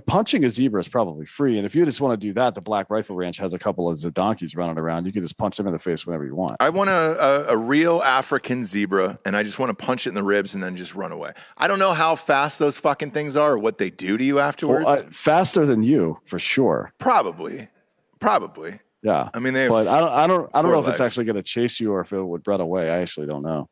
[SPEAKER 3] Punching a zebra is probably free. And if you just want to do that, the Black Rifle Ranch has a couple of donkeys running around. You can just punch them in the face whenever you want.
[SPEAKER 2] I want a real African zebra, and I just want to punch it in the ribs and then just run away. I don't know how fast those fucking things are or what they do to you afterwards.
[SPEAKER 3] Well, faster than you, for sure.
[SPEAKER 2] Probably.
[SPEAKER 3] Yeah.
[SPEAKER 2] I mean, they have
[SPEAKER 3] but I don't know if
[SPEAKER 2] legs.
[SPEAKER 3] it's actually going to chase you or if it would run away. I actually don't know.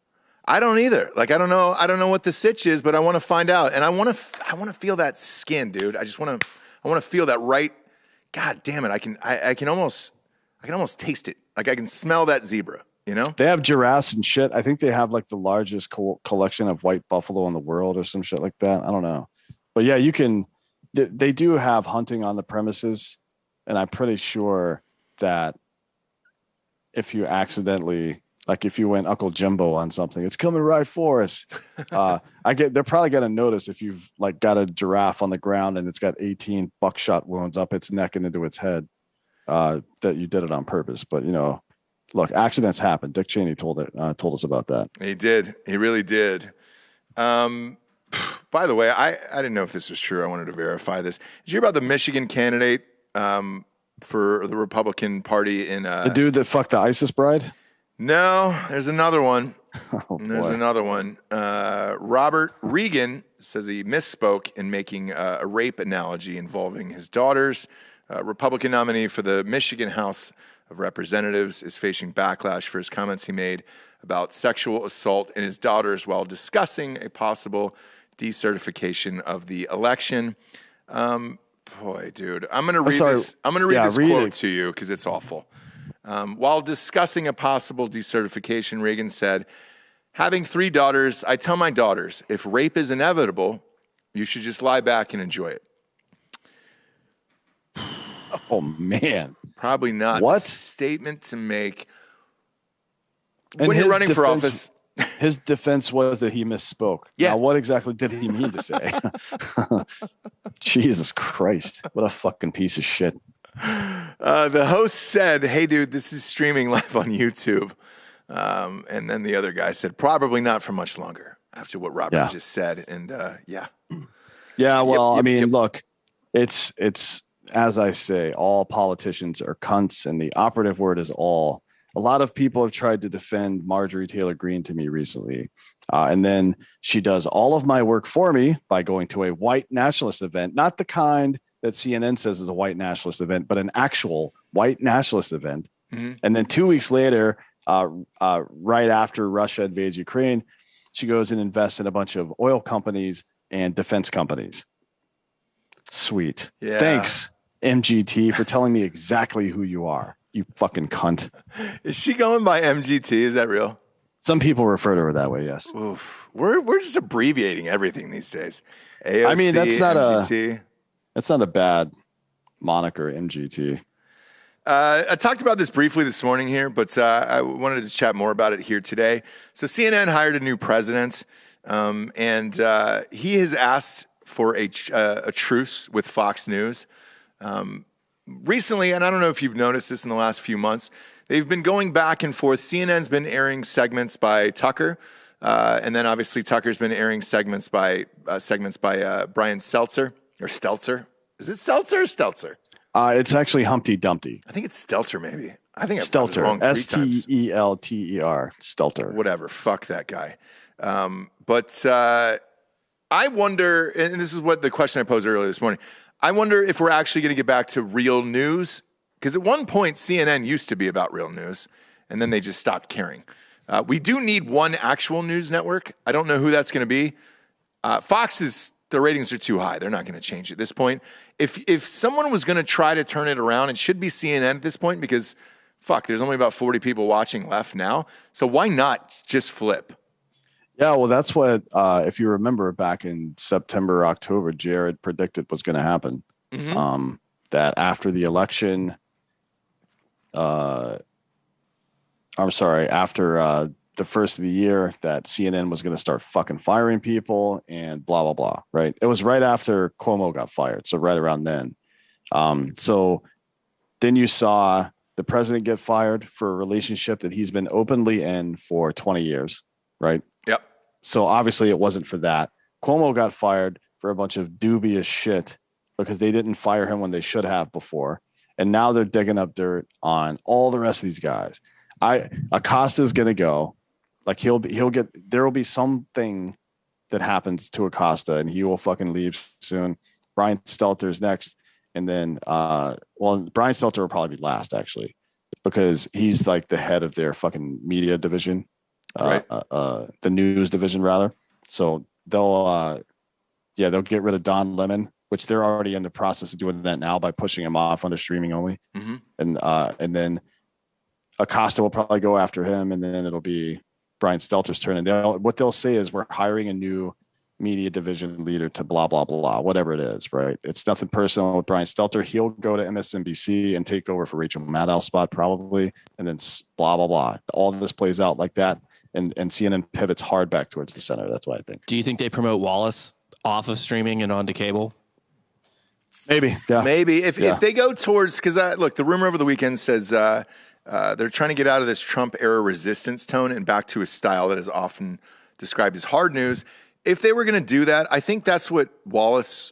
[SPEAKER 2] I don't either. Like, I don't know what the sitch is, but I want to find out. And I want to feel that skin, dude. I want to feel that right. God damn it. I can almost taste it. Like I can smell that zebra, you know?
[SPEAKER 3] They have giraffes and shit. I think they have like the largest collection of white buffalo in the world or some shit like that. I don't know. But yeah, they do have hunting on the premises. And I'm pretty sure that if you accidentally, like if you went Uncle Jimbo on something, it's coming right for us. They're probably going to notice if you've like got a giraffe on the ground and it's got 18 buckshot wounds up its neck and into its head, that you did it on purpose. But look, accidents happen. Dick Cheney told us about that.
[SPEAKER 2] He did. He really did. By the way, I didn't know if this was true. I wanted to verify this. Did you hear about the Michigan candidate for the Republican Party in
[SPEAKER 3] the dude that fucked the ISIS bride?
[SPEAKER 2] No, there's another one.
[SPEAKER 3] There's
[SPEAKER 2] another one. Robert Regan says he misspoke in making a rape analogy involving his daughters. Republican nominee for the Michigan House of Representatives is facing backlash for his comments he made about sexual assault in his daughters while discussing a possible decertification of the election. Boy, dude, I'm going to read this. I'm going to read this quote to you because it's awful. While discussing a possible decertification, Reagan said, having 3 daughters, I tell my daughters, if rape is inevitable, you should just lie back and enjoy it.
[SPEAKER 3] Oh, man.
[SPEAKER 2] Probably not
[SPEAKER 3] what
[SPEAKER 2] a statement to make when you're running for office.
[SPEAKER 3] His defense was that he misspoke.
[SPEAKER 2] Yeah.
[SPEAKER 3] Now, what exactly did he mean to say? Jesus Christ. What a fucking piece of shit.
[SPEAKER 2] The host said, hey, dude, this is streaming live on YouTube. And then the other guy said, probably not for much longer after what Robert just said. And yeah.
[SPEAKER 3] Yeah, well, look, it's as I say, all politicians are cunts, and the operative word is all. A lot of people have tried to defend Marjorie Taylor Greene to me recently. And then she does all of my work for me by going to a white nationalist event, not the kind that CNN says is a white nationalist event, but an actual white nationalist event. Mm-hmm. And then 2 weeks later, right after Russia invades Ukraine, she goes and invests in a bunch of oil companies and defense companies. Sweet.
[SPEAKER 2] Yeah.
[SPEAKER 3] Thanks, MGT, for telling me exactly who you are. You fucking cunt.
[SPEAKER 2] Is she going by MGT? Is that real?
[SPEAKER 3] Some people refer to her that way, yes.
[SPEAKER 2] Oof. We're just abbreviating everything these days. AOC,
[SPEAKER 3] I mean, that's not a bad moniker, MGT.
[SPEAKER 2] I talked about this briefly this morning here, but I wanted to chat more about it here today. So CNN hired a new president, and he has asked for a truce with Fox News. Recently, and I don't know if you've noticed this in the last few months, they've been going back and forth. CNN's been airing segments by Tucker, and then obviously Tucker's been airing segments by Brian Stelter or Stelter. Is it Stelter or Stelter?
[SPEAKER 3] It's actually Humpty Dumpty.
[SPEAKER 2] I think it's Stelter, maybe. I think
[SPEAKER 3] Stelter.
[SPEAKER 2] I was wrong 3 times.
[SPEAKER 3] Stelter. Stelter.
[SPEAKER 2] Whatever. Fuck that guy. But I wonder, and this is what the question I posed earlier this morning. I wonder if we're actually going to get back to real news, because at one point CNN used to be about real news, and then they just stopped caring. We do need one actual news network. I don't know who that's going to be. Fox's, the ratings are too high. They're not going to change at this point. If someone was going to try to turn it around, it should be CNN at this point, because fuck, there's only about 40 people watching left now. So why not just flip?
[SPEAKER 3] Yeah, well, that's what, if you remember back in September, October, Jared predicted was going to happen. Mm-hmm. That after the election, I'm sorry, after the first of the year that CNN was going to start fucking firing people and blah, blah, blah, right? It was right after Cuomo got fired. So right around then. So then you saw the president get fired for a relationship that he's been openly in for 20 years, right?
[SPEAKER 2] Yep.
[SPEAKER 3] So obviously it wasn't for that. Cuomo got fired for a bunch of dubious shit because they didn't fire him when they should have before. And now they're digging up dirt on all the rest of these guys. Acosta's going to go. Like he'll get, there will be something that happens to Acosta and he will fucking leave soon. Brian Stelter's next. And then, Brian Stelter will probably be last actually, because he's like the head of their fucking media division,
[SPEAKER 2] right.
[SPEAKER 3] The news division rather. So they'll get rid of Don Lemon, which they're already in the process of doing that now by pushing him off under streaming only. Mm-hmm. And then Acosta will probably go after him, and then it'll be Brian Stelter's turn. And what they'll say is we're hiring a new media division leader to blah, blah, blah, whatever it is, right? It's nothing personal with Brian Stelter. He'll go to MSNBC and take over for Rachel Maddow's spot probably, and then blah, blah, blah. All of this plays out like that, and CNN pivots hard back towards the center. That's what I think. Do
[SPEAKER 4] you think they promote Wallace off of streaming and onto cable?
[SPEAKER 3] Maybe. Yeah.
[SPEAKER 2] Maybe. If they go towards, because look, the rumor over the weekend says they're trying to get out of this Trump-era resistance tone and back to a style that is often described as hard news. If they were going to do that, I think that's what Wallace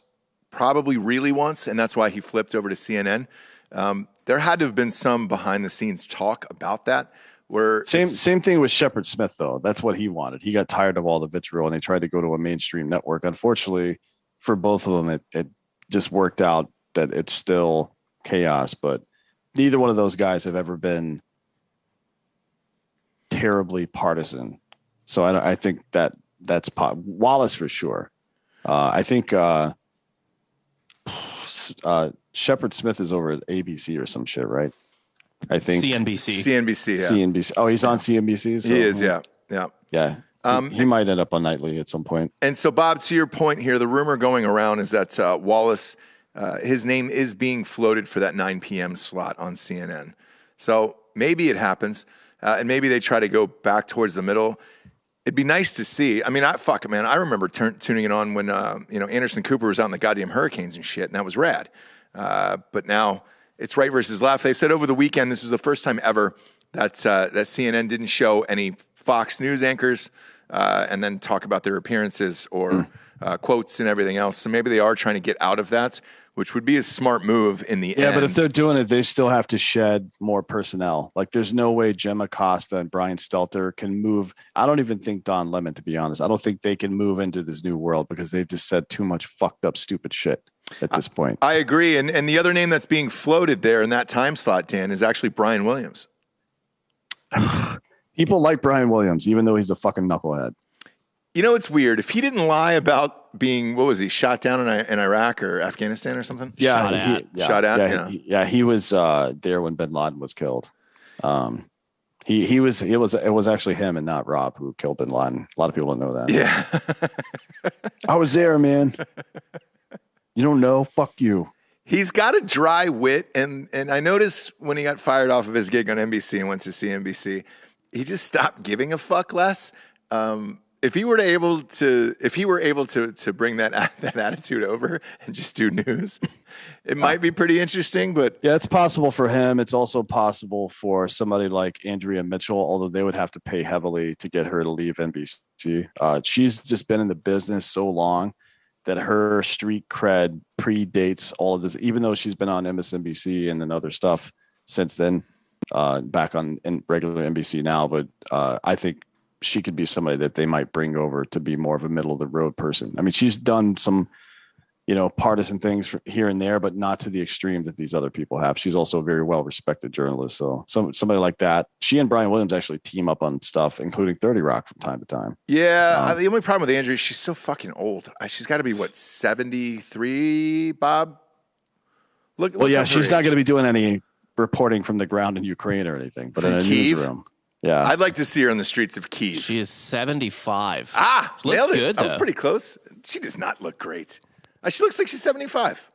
[SPEAKER 2] probably really wants, and that's why he flipped over to CNN. There had to have been some behind-the-scenes talk about that. Where
[SPEAKER 3] same thing with Shepard Smith, though. That's what he wanted. He got tired of all the vitriol, and they tried to go to a mainstream network. Unfortunately, for both of them, it just worked out that it's still chaos, but neither one of those guys have ever been terribly partisan. So I think that's Wallace for sure. I think Shepard Smith is over at ABC or some shit, right? I think
[SPEAKER 4] CNBC.
[SPEAKER 2] Yeah.
[SPEAKER 3] CNBC. Oh, he's on CNBC. So,
[SPEAKER 2] he is, yeah.
[SPEAKER 3] He might end up on Nightly at some point.
[SPEAKER 2] And so, Bob, to your point here, the rumor going around is that Wallace, his name is being floated for that 9 p.m. slot on CNN. So maybe it happens, and maybe they try to go back towards the middle. It'd be nice to see. I mean, I remember tuning it on when Anderson Cooper was out in the goddamn hurricanes and shit, and that was rad. But now it's right versus left. They said over the weekend this is the first time ever that CNN didn't show any Fox News anchors and then talk about their appearances or quotes and everything else. So maybe they are trying to get out of that, which would be a smart move in the end.
[SPEAKER 3] Yeah, but if they're doing it, they still have to shed more personnel. Like, there's no way Jim Acosta and Brian Stelter can move. I don't even think Don Lemon, to be honest. I don't think they can move into this new world because they've just said too much fucked up, stupid shit at this point.
[SPEAKER 2] I agree. And the other name that's being floated there in that time slot, Dan, is actually Brian Williams.
[SPEAKER 3] People like Brian Williams, even though he's a fucking knucklehead.
[SPEAKER 2] You know, it's weird. If he didn't lie about being, what was he, shot down in Iraq or Afghanistan or something?
[SPEAKER 3] Yeah.
[SPEAKER 2] Shot at.
[SPEAKER 3] He was there when bin Laden was killed. It was actually him and not Rob who killed bin Laden. A lot of people don't know that.
[SPEAKER 2] Yeah.
[SPEAKER 3] I was there, man. You don't know? Fuck you.
[SPEAKER 2] He's got a dry wit, and I noticed when he got fired off of his gig on NBC and went to CNBC, he just stopped giving a fuck less. If he were able to bring that attitude over and just do news, it might be pretty interesting. But
[SPEAKER 3] yeah, it's possible for him. It's also possible for somebody like Andrea Mitchell, although they would have to pay heavily to get her to leave NBC. She's just been in the business so long that her street cred predates all of this, even though she's been on MSNBC and then other stuff since then, back on in regular NBC now. But I think she could be somebody that they might bring over to be more of a middle of the road person. I mean, she's done some, partisan things here and there, but not to the extreme that these other people have. She's also a very well-respected journalist. So somebody like that, she and Brian Williams actually team up on stuff, including 30 Rock from time to time.
[SPEAKER 2] Yeah. The only problem with Andrea is she's so fucking old. She's got to be 73, Bob? Look
[SPEAKER 3] she's not going to be doing any reporting from the ground in Ukraine or anything, but
[SPEAKER 2] from
[SPEAKER 3] in a
[SPEAKER 2] Kyiv?
[SPEAKER 3] newsroom. Yeah.
[SPEAKER 2] I'd like to see her in the streets of Kyiv.
[SPEAKER 4] She is 75.
[SPEAKER 2] She
[SPEAKER 4] looks
[SPEAKER 2] nailed it.
[SPEAKER 4] good,
[SPEAKER 2] I was
[SPEAKER 4] though.
[SPEAKER 2] pretty close. She does not look great. She looks like she's 75.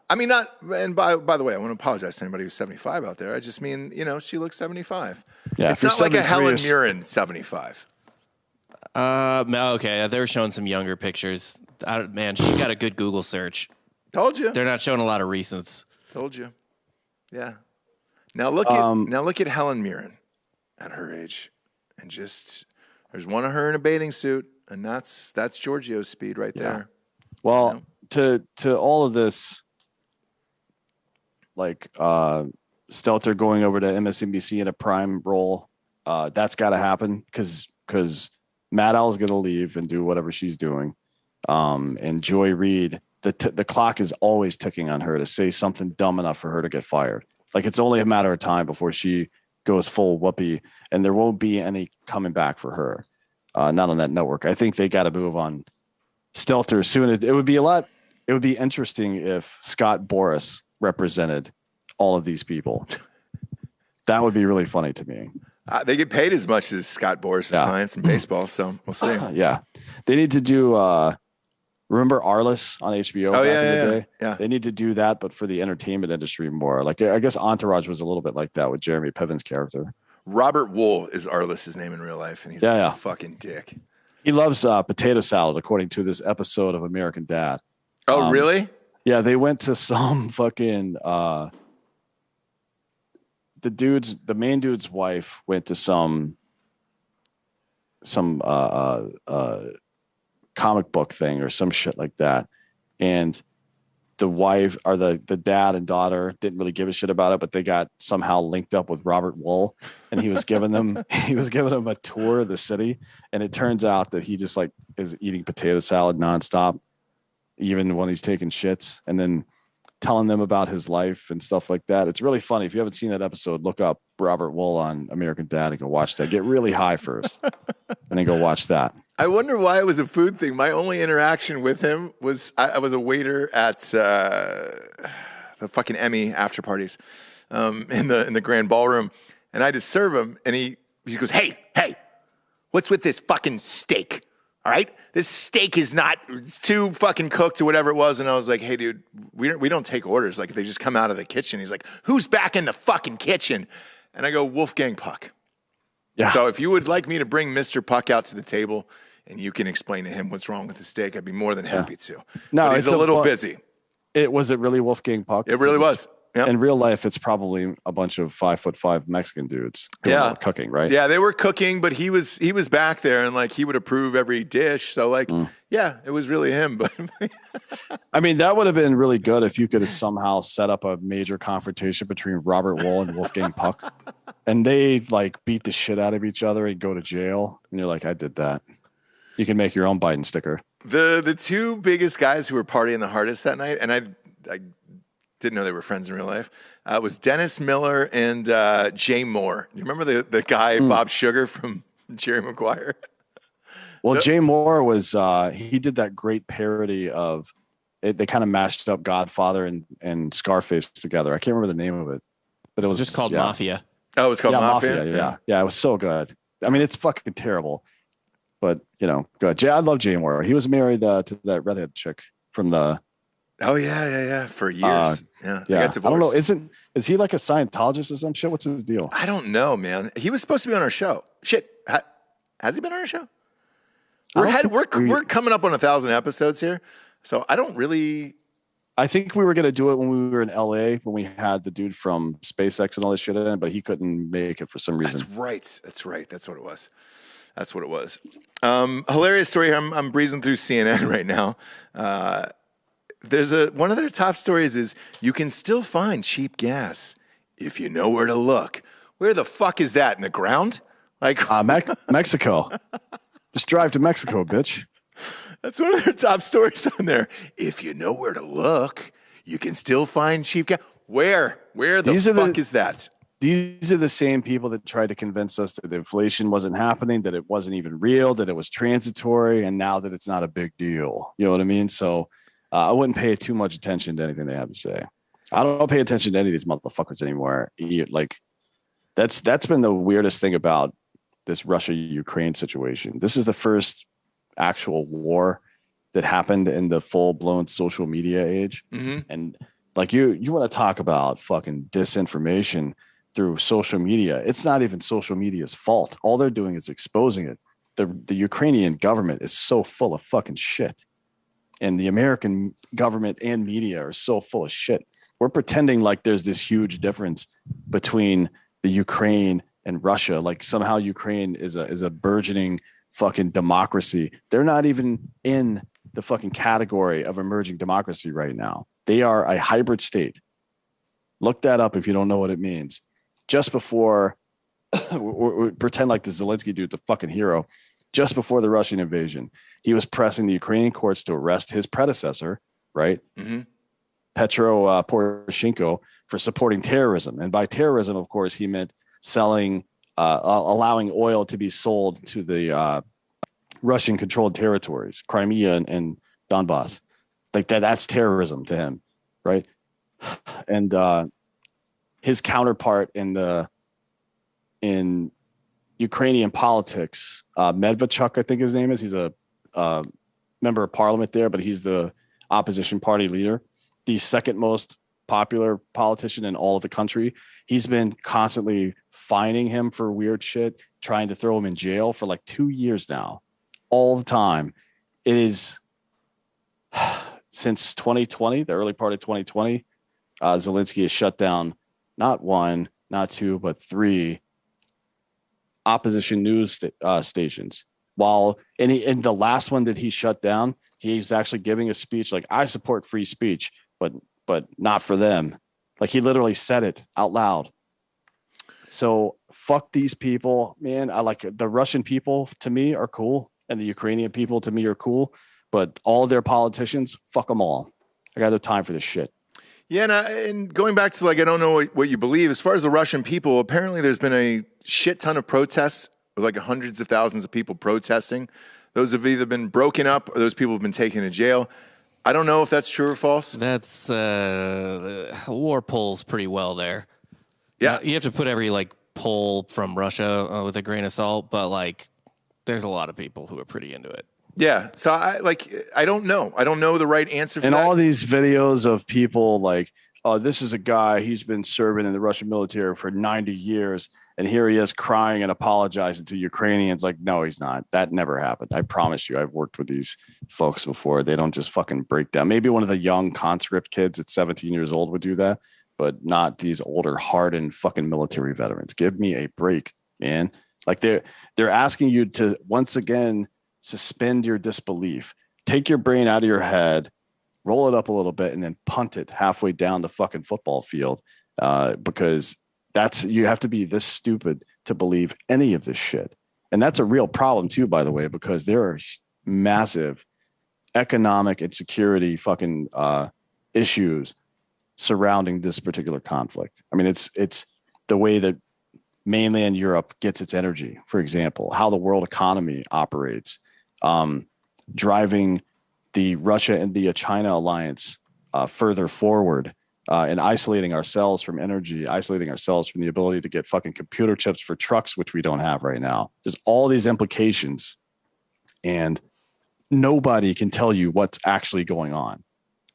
[SPEAKER 2] I mean, not. And by the way, I want to apologize to anybody who's 75 out there. I just mean, she looks 75.
[SPEAKER 3] Yeah,
[SPEAKER 2] it's not like a Helen Mirren 75.
[SPEAKER 4] Okay, they were showing some younger pictures. Man, she's got a good Google search.
[SPEAKER 2] Told you.
[SPEAKER 4] They're not showing a lot of recents.
[SPEAKER 2] Told you. Yeah. Now look at Helen Mirren at her age, and just there's one of her in a bathing suit, and that's Giorgio's speed right there.
[SPEAKER 3] Well, to all of this, like Stelter going over to MSNBC in a prime role, that's got to happen because Matt Al's going to leave and do whatever she's doing, and Joy Reid, the clock is always ticking on her to say something dumb enough for her to get fired. Like it's only a matter of time before she goes full whoopee, and there won't be any coming back for her. Not on that network. I think they got to move on Stelter soon. It would be interesting if Scott Boras represented all of these people. That would be really funny to me.
[SPEAKER 2] They get paid as much as Scott Boras' clients in baseball, so we'll see.
[SPEAKER 3] Yeah. They need to do remember Arliss on HBO back in the day?
[SPEAKER 2] Yeah.
[SPEAKER 3] They need to do that, but for the entertainment industry more. Like I guess Entourage was a little bit like that with Jeremy Piven's character.
[SPEAKER 2] Robert Wool is Arliss's name in real life, and he's a fucking dick.
[SPEAKER 3] He loves potato salad, according to this episode of American Dad.
[SPEAKER 2] Oh, really?
[SPEAKER 3] Yeah, they went to some fucking the main dude's wife went to some comic book thing or some shit like that, and the wife or the dad and daughter didn't really give a shit about it, but they got somehow linked up with Robert Wool, and he was giving them a tour of the city, and it turns out that he just like is eating potato salad nonstop, even when he's taking shits, and then telling them about his life and stuff like that. It's really funny. If you haven't seen that episode, look up Robert Wool on American Dad and go watch that. Get really high first, and then go watch that.
[SPEAKER 2] I wonder why it was a food thing. My only interaction with him was I was a waiter at the fucking Emmy after parties in the grand ballroom, and I had to serve him, and he goes, "Hey, what's with this fucking steak? All right, this steak it's too fucking cooked or whatever it was." And I was like, "Hey, dude, we don't take orders. Like they just come out of the kitchen." He's like, "Who's back in the fucking kitchen?" And I go, "Wolfgang Puck." Yeah. So if you would like me to bring Mr. Puck out to the table and you can explain to him what's wrong with the steak, I'd be more than happy to. No, but he's a little busy.
[SPEAKER 3] Was it really Wolfgang Puck?
[SPEAKER 2] It really was. Yep.
[SPEAKER 3] In real life, it's probably a bunch of 5'5" Mexican dudes. Cooking, right?
[SPEAKER 2] Yeah, they were cooking, but he was back there and like he would approve every dish. So like, yeah, it was really him. But
[SPEAKER 3] I mean, that would have been really good if you could have somehow set up a major confrontation between Robert Wool and Wolfgang Puck, and they like beat the shit out of each other and go to jail. And you're like, I did that. You can make your own Biden sticker.
[SPEAKER 2] The two biggest guys who were partying the hardest that night, and I didn't know they were friends in real life, was Dennis Miller and Jay Moore. You remember the guy, Bob Sugar from Jerry Maguire?
[SPEAKER 3] Well, Jay Moore was, he did that great parody of, they kind of mashed up Godfather and Scarface together. I can't remember the name of it, but it was
[SPEAKER 4] just called Mafia.
[SPEAKER 2] Oh, it was called Mafia?
[SPEAKER 3] Yeah, it was so good. I mean, it's fucking terrible, but good. I love Jay Moore. He was married to that redhead chick from the...
[SPEAKER 2] Oh yeah, for years. They got divorced.
[SPEAKER 3] I don't know. Is he like a Scientologist or some shit? What's his deal?
[SPEAKER 2] I don't know, man. He was supposed to be on our show. Shit, has he been on our show? We're coming up on 1,000 episodes here, so I don't really.
[SPEAKER 3] I think we were gonna do it when we were in LA when we had the dude from SpaceX and all this shit in it, but he couldn't make it for some reason.
[SPEAKER 2] That's right. That's what it was. Hilarious story here. I'm breezing through CNN right now. There's one of their top stories is you can still find cheap gas if you know where to look. Where the fuck is that? In the ground? Like
[SPEAKER 3] Mexico. Just drive to Mexico, bitch.
[SPEAKER 2] That's one of their top stories on there. If you know where to look, you can still find cheap gas. Where the fuck is that?
[SPEAKER 3] These are the same people that tried to convince us that inflation wasn't happening, that it wasn't even real, that it was transitory, and now that it's not a big deal. You know what I mean? So I wouldn't pay too much attention to anything they have to say. I don't pay attention to any of these motherfuckers anymore. Like that's been the weirdest thing about this Russia-Ukraine situation. This is the first actual war that happened in the full-blown social media age. Mm-hmm. And Like you want to talk about fucking disinformation through social media. It's not even social media's fault. All they're doing is exposing it. The Ukrainian government is so full of fucking shit. And the American government and media are so full of shit. We're pretending like there's this huge difference between the Ukraine and Russia. Like somehow Ukraine is a burgeoning fucking democracy. They're not even in the fucking category of emerging democracy right now. They are a hybrid state. Look that up if you don't know what it means. Just before, we pretend like the Zelensky dude's a fucking hero. Just before the Russian invasion, he was pressing the Ukrainian courts to arrest his predecessor, right? Mm-hmm. Petro Poroshenko, for supporting terrorism. And by terrorism, of course, he meant selling, allowing oil to be sold to the Russian-controlled territories, Crimea and Donbass. Like that's terrorism to him, right? And his counterpart in Ukrainian politics, Medvedchuk, I think his name is. He's a member of parliament there, but he's the opposition party leader, the second most popular politician in all of the country. He's been constantly fining him for weird shit, trying to throw him in jail for like 2 years now, all the time. It is since 2020, the early part of 2020, Zelensky has shut down not one, not two, but 3 opposition news stations. While in the last one that he shut down, he's actually giving a speech like, I support free speech, but not for them. Like he literally said it out loud. So fuck these people, man. I like the Russian people to me are cool, and the Ukrainian people to me are cool, but all of their politicians, fuck them all. I got no time for this shit.
[SPEAKER 2] Yeah, and going back to like, I don't know what you believe. As far as the Russian people, apparently there's been a shit ton of protests, with like hundreds of thousands of people protesting. Those have either been broken up or those people have been taken to jail. I don't know if that's true or false.
[SPEAKER 4] That's war polls pretty well there.
[SPEAKER 2] Yeah,
[SPEAKER 4] you have to put every like poll from Russia with a grain of salt, but like there's a lot of people who are pretty into it.
[SPEAKER 2] Yeah, so I don't know. I don't know the right answer for
[SPEAKER 3] and
[SPEAKER 2] that.
[SPEAKER 3] All these videos of people like, oh, this is a guy, he's been serving in the Russian military for 90 years, and here he is crying and apologizing to Ukrainians. Like, no, he's not. That never happened. I promise you, I've worked with these folks before. They don't just fucking break down. Maybe one of the young conscript kids at 17 years old would do that, but not these older, hardened fucking military veterans. Give me a break, man. Like they're asking you to, once again, suspend your disbelief. Take your brain out of your head, roll it up a little bit, and then punt it halfway down the fucking football field. Because you have to be this stupid to believe any of this shit. And that's a real problem too, by the way, because there are massive economic and security fucking issues surrounding this particular conflict. I mean, it's the way that mainland Europe gets its energy, for example, how the world economy operates, driving the Russia and the China alliance further forward, and isolating ourselves from energy, isolating ourselves from the ability to get fucking computer chips for trucks, which we don't have right now. There's all these implications, and nobody can tell you what's actually going on.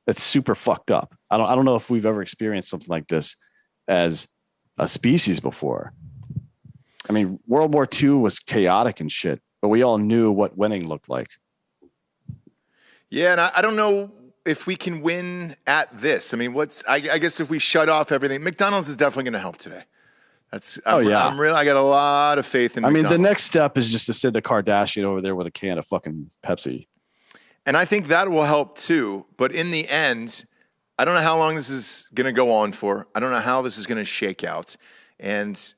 [SPEAKER 3] It's super fucked up. I don't know if we've ever experienced something like this as a species before. I mean, World War II was chaotic and shit, but we all knew what winning looked like.
[SPEAKER 2] Yeah, and I don't know if we can win at this. I mean, I guess if we shut off everything, McDonald's is definitely going to help today. I got a lot of faith in McDonald's.
[SPEAKER 3] The next step is just to send a Kardashian over there with a can of fucking Pepsi.
[SPEAKER 2] And I think that will help too. But in the end, I don't know how long this is going to go on for. I don't know how this is going to shake out. And,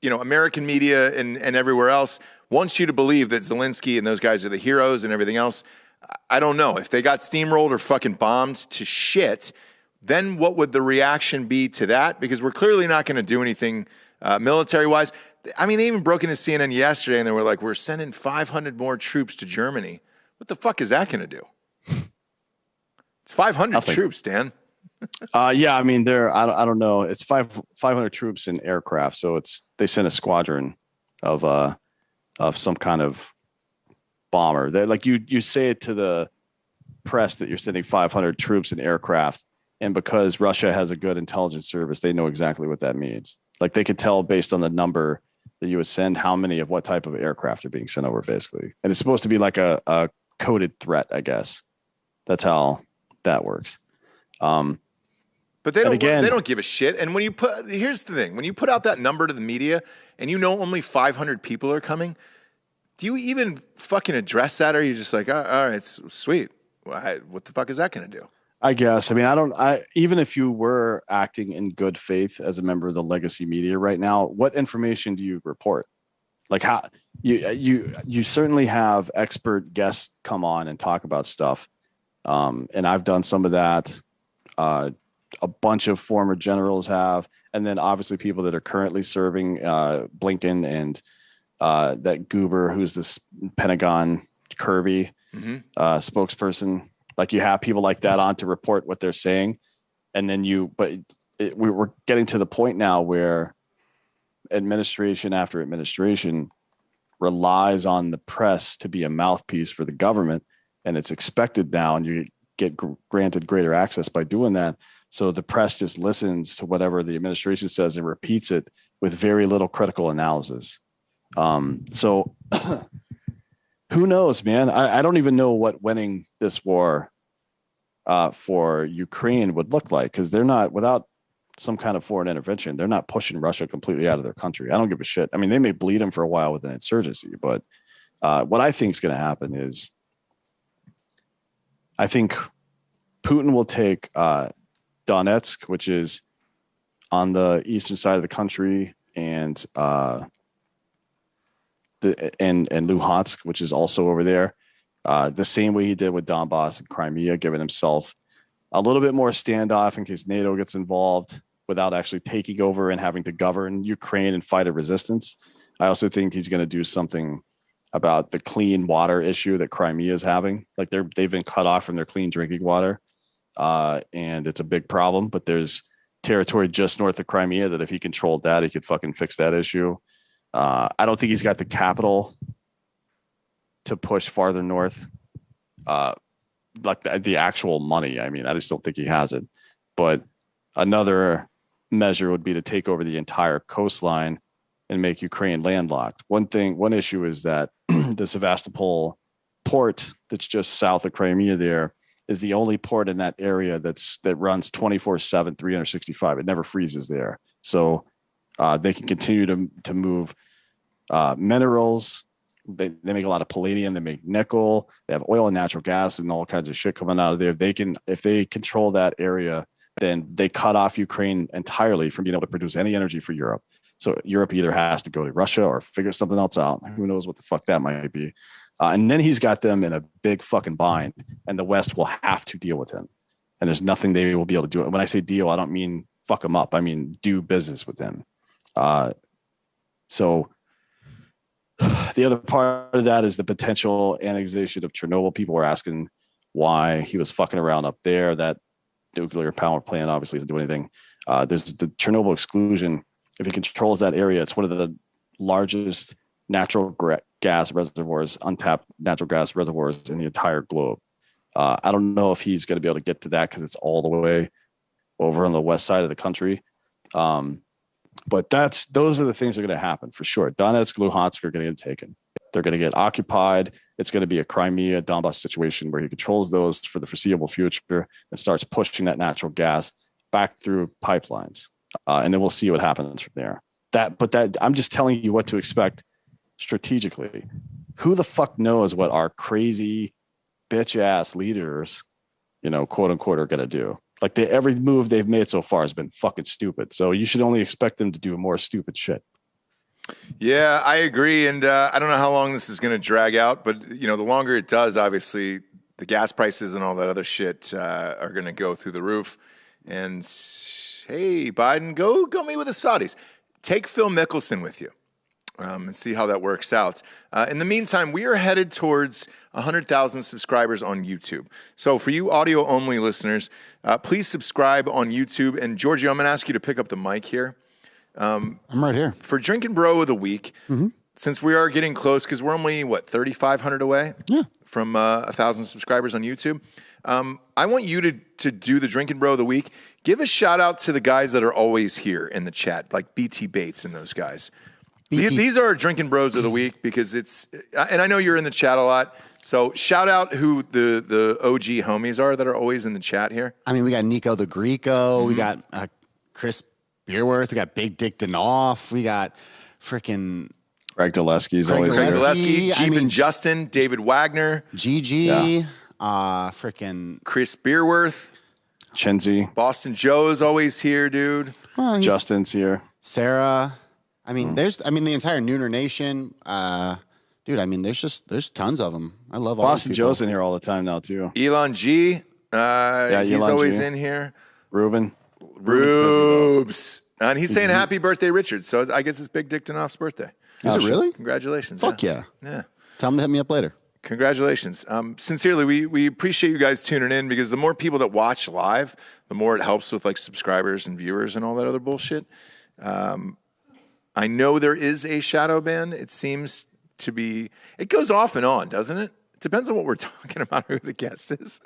[SPEAKER 2] you know, American media and everywhere else wants you to believe that Zelensky and those guys are the heroes and everything else. I don't know. If they got steamrolled or fucking bombed to shit, then what would the reaction be to that? Because we're clearly not going to do anything military-wise. I mean, they even broke into CNN yesterday and they were like, we're sending 500 more troops to Germany. What the fuck is that going to do? It's 500 troops, Dan.
[SPEAKER 3] Yeah, I mean, I don't know. It's 500 troops in aircraft, so they sent a squadron of some kind of bomber. They like you say it to the press that you're sending 500 troops in aircraft, And because Russia has a good intelligence service, they know exactly what that means. Like they could tell based on the number that you would send how many of what type of aircraft are being sent over, basically. And it's supposed to be like a coded threat, I guess. That's how that works.
[SPEAKER 2] But they don't give a shit. And here's the thing: when you put out that number to the media, and you know only 500 people are coming, do you even fucking address that, or are you just like, all right, it's sweet? What the fuck is that going to do?
[SPEAKER 3] I guess. I mean, even if you were acting in good faith as a member of the legacy media right now, what information do you report? Like how you certainly have expert guests come on and talk about stuff. And I've done some of that. A bunch of former generals have, and then obviously people that are currently serving, Blinken and that goober who's this Pentagon Kirby spokesperson. Like you have people like that on to report what they're saying. And then we're getting to the point now where administration after administration relies on the press to be a mouthpiece for the government. And it's expected now, and you get granted greater access by doing that. So the press just listens to whatever the administration says and repeats it with very little critical analysis. So who knows, man? I don't even know what winning this war for Ukraine would look like, because they're not, without some kind of foreign intervention, they're not pushing Russia completely out of their country. I don't give a shit. I mean, they may bleed them for a while with an insurgency, but what I think is going to happen is I think Putin will take Donetsk, which is on the eastern side of the country, and Luhansk, which is also over there, the same way he did with Donbass and Crimea, giving himself a little bit more standoff in case NATO gets involved without actually taking over and having to govern Ukraine and fight a resistance. I also think he's going to do something about the clean water issue that Crimea is having. Like they've been cut off from their clean drinking water, and it's a big problem. But there's territory just north of Crimea that if he controlled that, he could fucking fix that issue. I don't think he's got the capital to push farther north, like the actual money. I mean, I just don't think he has it. But another measure would be to take over the entire coastline and make Ukraine landlocked. One issue is that the Sevastopol port that's just south of Crimea there is the only port in that area that runs 24/7, 365. It never freezes there. So they can continue to move minerals. They make a lot of palladium. They make nickel. They have oil and natural gas and all kinds of shit coming out of there. If they control that area, then they cut off Ukraine entirely from being able to produce any energy for Europe. So Europe either has to go to Russia or figure something else out. Who knows what the fuck that might be. And then he's got them in a big fucking bind, and the West will have to deal with him. And there's nothing they will be able to do. When I say deal, I don't mean fuck him up. I mean do business with him. So the other part of that is the potential annexation of Chernobyl. People were asking why he was fucking around up there. That nuclear power plant obviously doesn't do anything. There's the Chernobyl exclusion. If he controls that area, it's one of the largest natural gas reservoirs, untapped natural gas reservoirs in the entire globe. I don't know if he's going to be able to get to that because it's all the way over on the west side of the country. But those are the things that are going to happen for sure. Donetsk, Luhansk are going to get taken. They're going to get occupied. It's going to be a Crimea, Donbass situation where he controls those for the foreseeable future and starts pushing that natural gas back through pipelines. And then we'll see what happens from there. I'm just telling you what to expect strategically. Who the fuck knows what our crazy bitch ass leaders, quote unquote, are going to do? Like every move they've made so far has been fucking stupid. So you should only expect them to do more stupid shit.
[SPEAKER 2] Yeah, I agree. And I don't know how long this is going to drag out, but the longer it does, obviously the gas prices and all that other shit are going to go through the roof. And hey, Biden, go meet with the Saudis. Take Phil Mickelson with you and see how that works out. In the meantime, we are headed towards 100,000 subscribers on YouTube. So for you audio-only listeners, please subscribe on YouTube. And Giorgio, I'm going to ask you to pick up the mic here.
[SPEAKER 6] I'm right here.
[SPEAKER 2] For Drinkin' Bro of the Week, since we are getting close, because we're only, 3,500 away from 1,000 subscribers on YouTube, I want you to do the Drinkin' Bro of the Week. Give a shout out to the guys that are always here in the chat, like BT Bates and those guys. These are our Drinkin' Bros of the Week because and I know you're in the chat a lot. So shout out who the OG homies are that are always in the chat here.
[SPEAKER 6] I mean, we got Nico the Greco. We got Chris Beerworth. We got Big Dick Danoff. We got freaking
[SPEAKER 3] Greg Dulesky's
[SPEAKER 6] Craig
[SPEAKER 3] always
[SPEAKER 2] Craig
[SPEAKER 3] there.
[SPEAKER 2] Gillespie,
[SPEAKER 6] I
[SPEAKER 2] Jeep
[SPEAKER 6] mean,
[SPEAKER 2] and Justin, David Wagner,
[SPEAKER 6] GG, freaking
[SPEAKER 2] Chris Beerworth,
[SPEAKER 3] Chinzy,
[SPEAKER 2] Boston Joe is always here, dude.
[SPEAKER 3] Justin's here.
[SPEAKER 6] Sarah. I mean, the entire Nooner Nation. Dude, I mean, there's tons of them. I love all
[SPEAKER 3] Boston
[SPEAKER 6] these people.
[SPEAKER 3] Joe's in here all the time now too.
[SPEAKER 2] Elon G, he's
[SPEAKER 3] Elon
[SPEAKER 2] always
[SPEAKER 3] G.
[SPEAKER 2] in here.
[SPEAKER 3] Ruben.
[SPEAKER 2] Rubes. And he's saying happy birthday, Richard. So I guess it's Big Dick Danoff's birthday.
[SPEAKER 6] Is it really?
[SPEAKER 2] Congratulations.
[SPEAKER 6] Fuck yeah.
[SPEAKER 2] Yeah.
[SPEAKER 6] Tell them to hit me up later.
[SPEAKER 2] Congratulations. Sincerely, we appreciate you guys tuning in because the more people that watch live, the more it helps with like subscribers and viewers and all that other bullshit. I know there is a shadow ban. It seems to be, it goes off and on, doesn't it? It depends on what we're talking about, who the guest is.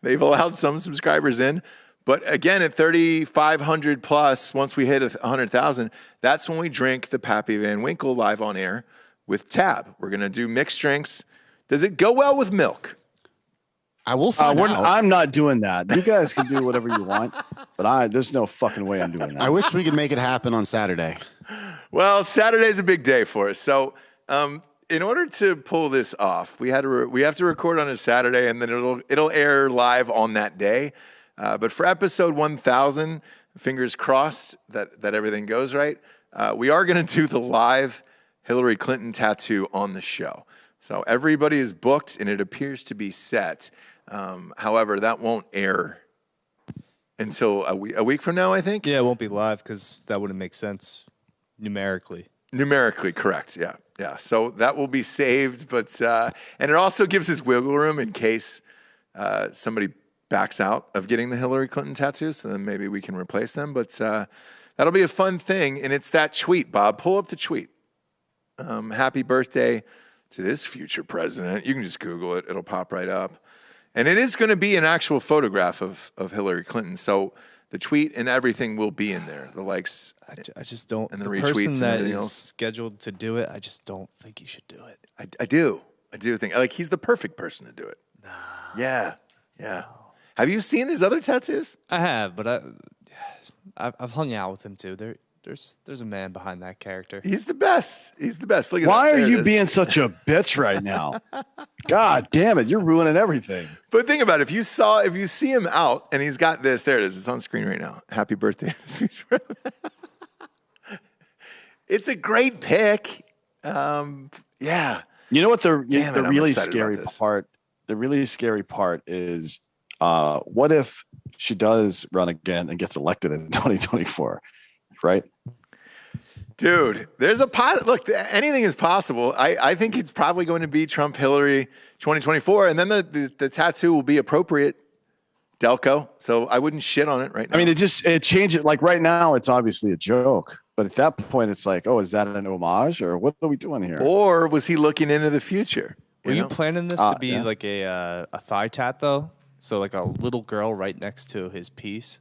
[SPEAKER 2] They've allowed some subscribers in. But again, at 3,500 plus, once we hit 100,000, that's when we drink the Pappy Van Winkle live on air with Tab. We're going to do mixed drinks. Does it go well with milk?
[SPEAKER 6] I will find out.
[SPEAKER 3] I'm not doing that. You guys can do whatever you want, but there's no fucking way I'm doing that.
[SPEAKER 6] I wish we could make it happen on Saturday.
[SPEAKER 2] Well, Saturday's a big day for us. So in order to pull this off, we have to record on a Saturday, and then it'll air live on that day. But for episode 1,000, fingers crossed that everything goes right, we are going to do the live Hillary Clinton tattoo on the show. So everybody is booked, and it appears to be set. However, that won't air until a week from now, I think.
[SPEAKER 7] Yeah, it won't be live because that wouldn't make sense numerically.
[SPEAKER 2] Numerically correct, yeah. So that will be saved, but and it also gives us wiggle room in case somebody backs out of getting the Hillary Clinton tattoos, so then maybe we can replace them. But that'll be a fun thing, and it's that tweet, Bob. Pull up the tweet. Happy birthday to this future president. You can just Google it. It'll pop right up. And it is going to be an actual photograph of Hillary Clinton. So the tweet and everything will be in there. The likes.
[SPEAKER 7] I just don't.
[SPEAKER 2] And the
[SPEAKER 7] person
[SPEAKER 2] retweets
[SPEAKER 7] that
[SPEAKER 2] and everything
[SPEAKER 7] is
[SPEAKER 2] else.
[SPEAKER 7] scheduled to do it, I just don't think he should do it.
[SPEAKER 2] I do think, like, he's the perfect person to do it. No. Yeah. Have you seen his other tattoos?
[SPEAKER 7] I have, but I've hung out with him too. There's a man behind that character.
[SPEAKER 2] He's the best. Look at that.
[SPEAKER 3] Why are
[SPEAKER 2] There it
[SPEAKER 3] you
[SPEAKER 2] is.
[SPEAKER 3] being such a bitch right now? God damn it, you're ruining everything.
[SPEAKER 2] But think about it. If you see him out and he's got this, there it is. It's on screen right now. Happy birthday. It's a great pick. Yeah.
[SPEAKER 3] You know what the
[SPEAKER 2] I'm
[SPEAKER 3] really
[SPEAKER 2] excited
[SPEAKER 3] scary
[SPEAKER 2] about this.
[SPEAKER 3] part? The really scary part is what if she does run again and gets elected in 2024, right?
[SPEAKER 2] Dude, there's a look, anything is possible. I think it's probably going to be Trump Hillary 2024, and then the tattoo will be appropriate. Delco. So I wouldn't shit on it right now.
[SPEAKER 3] I mean, it changed it. Like right now, it's obviously a joke, but at that point, it's like, oh, is that an homage or what are we doing here?
[SPEAKER 2] Or was he looking into the future?
[SPEAKER 7] Were you planning this to be
[SPEAKER 3] yeah.
[SPEAKER 7] like a thigh tat though? So like a little girl right next to his piece,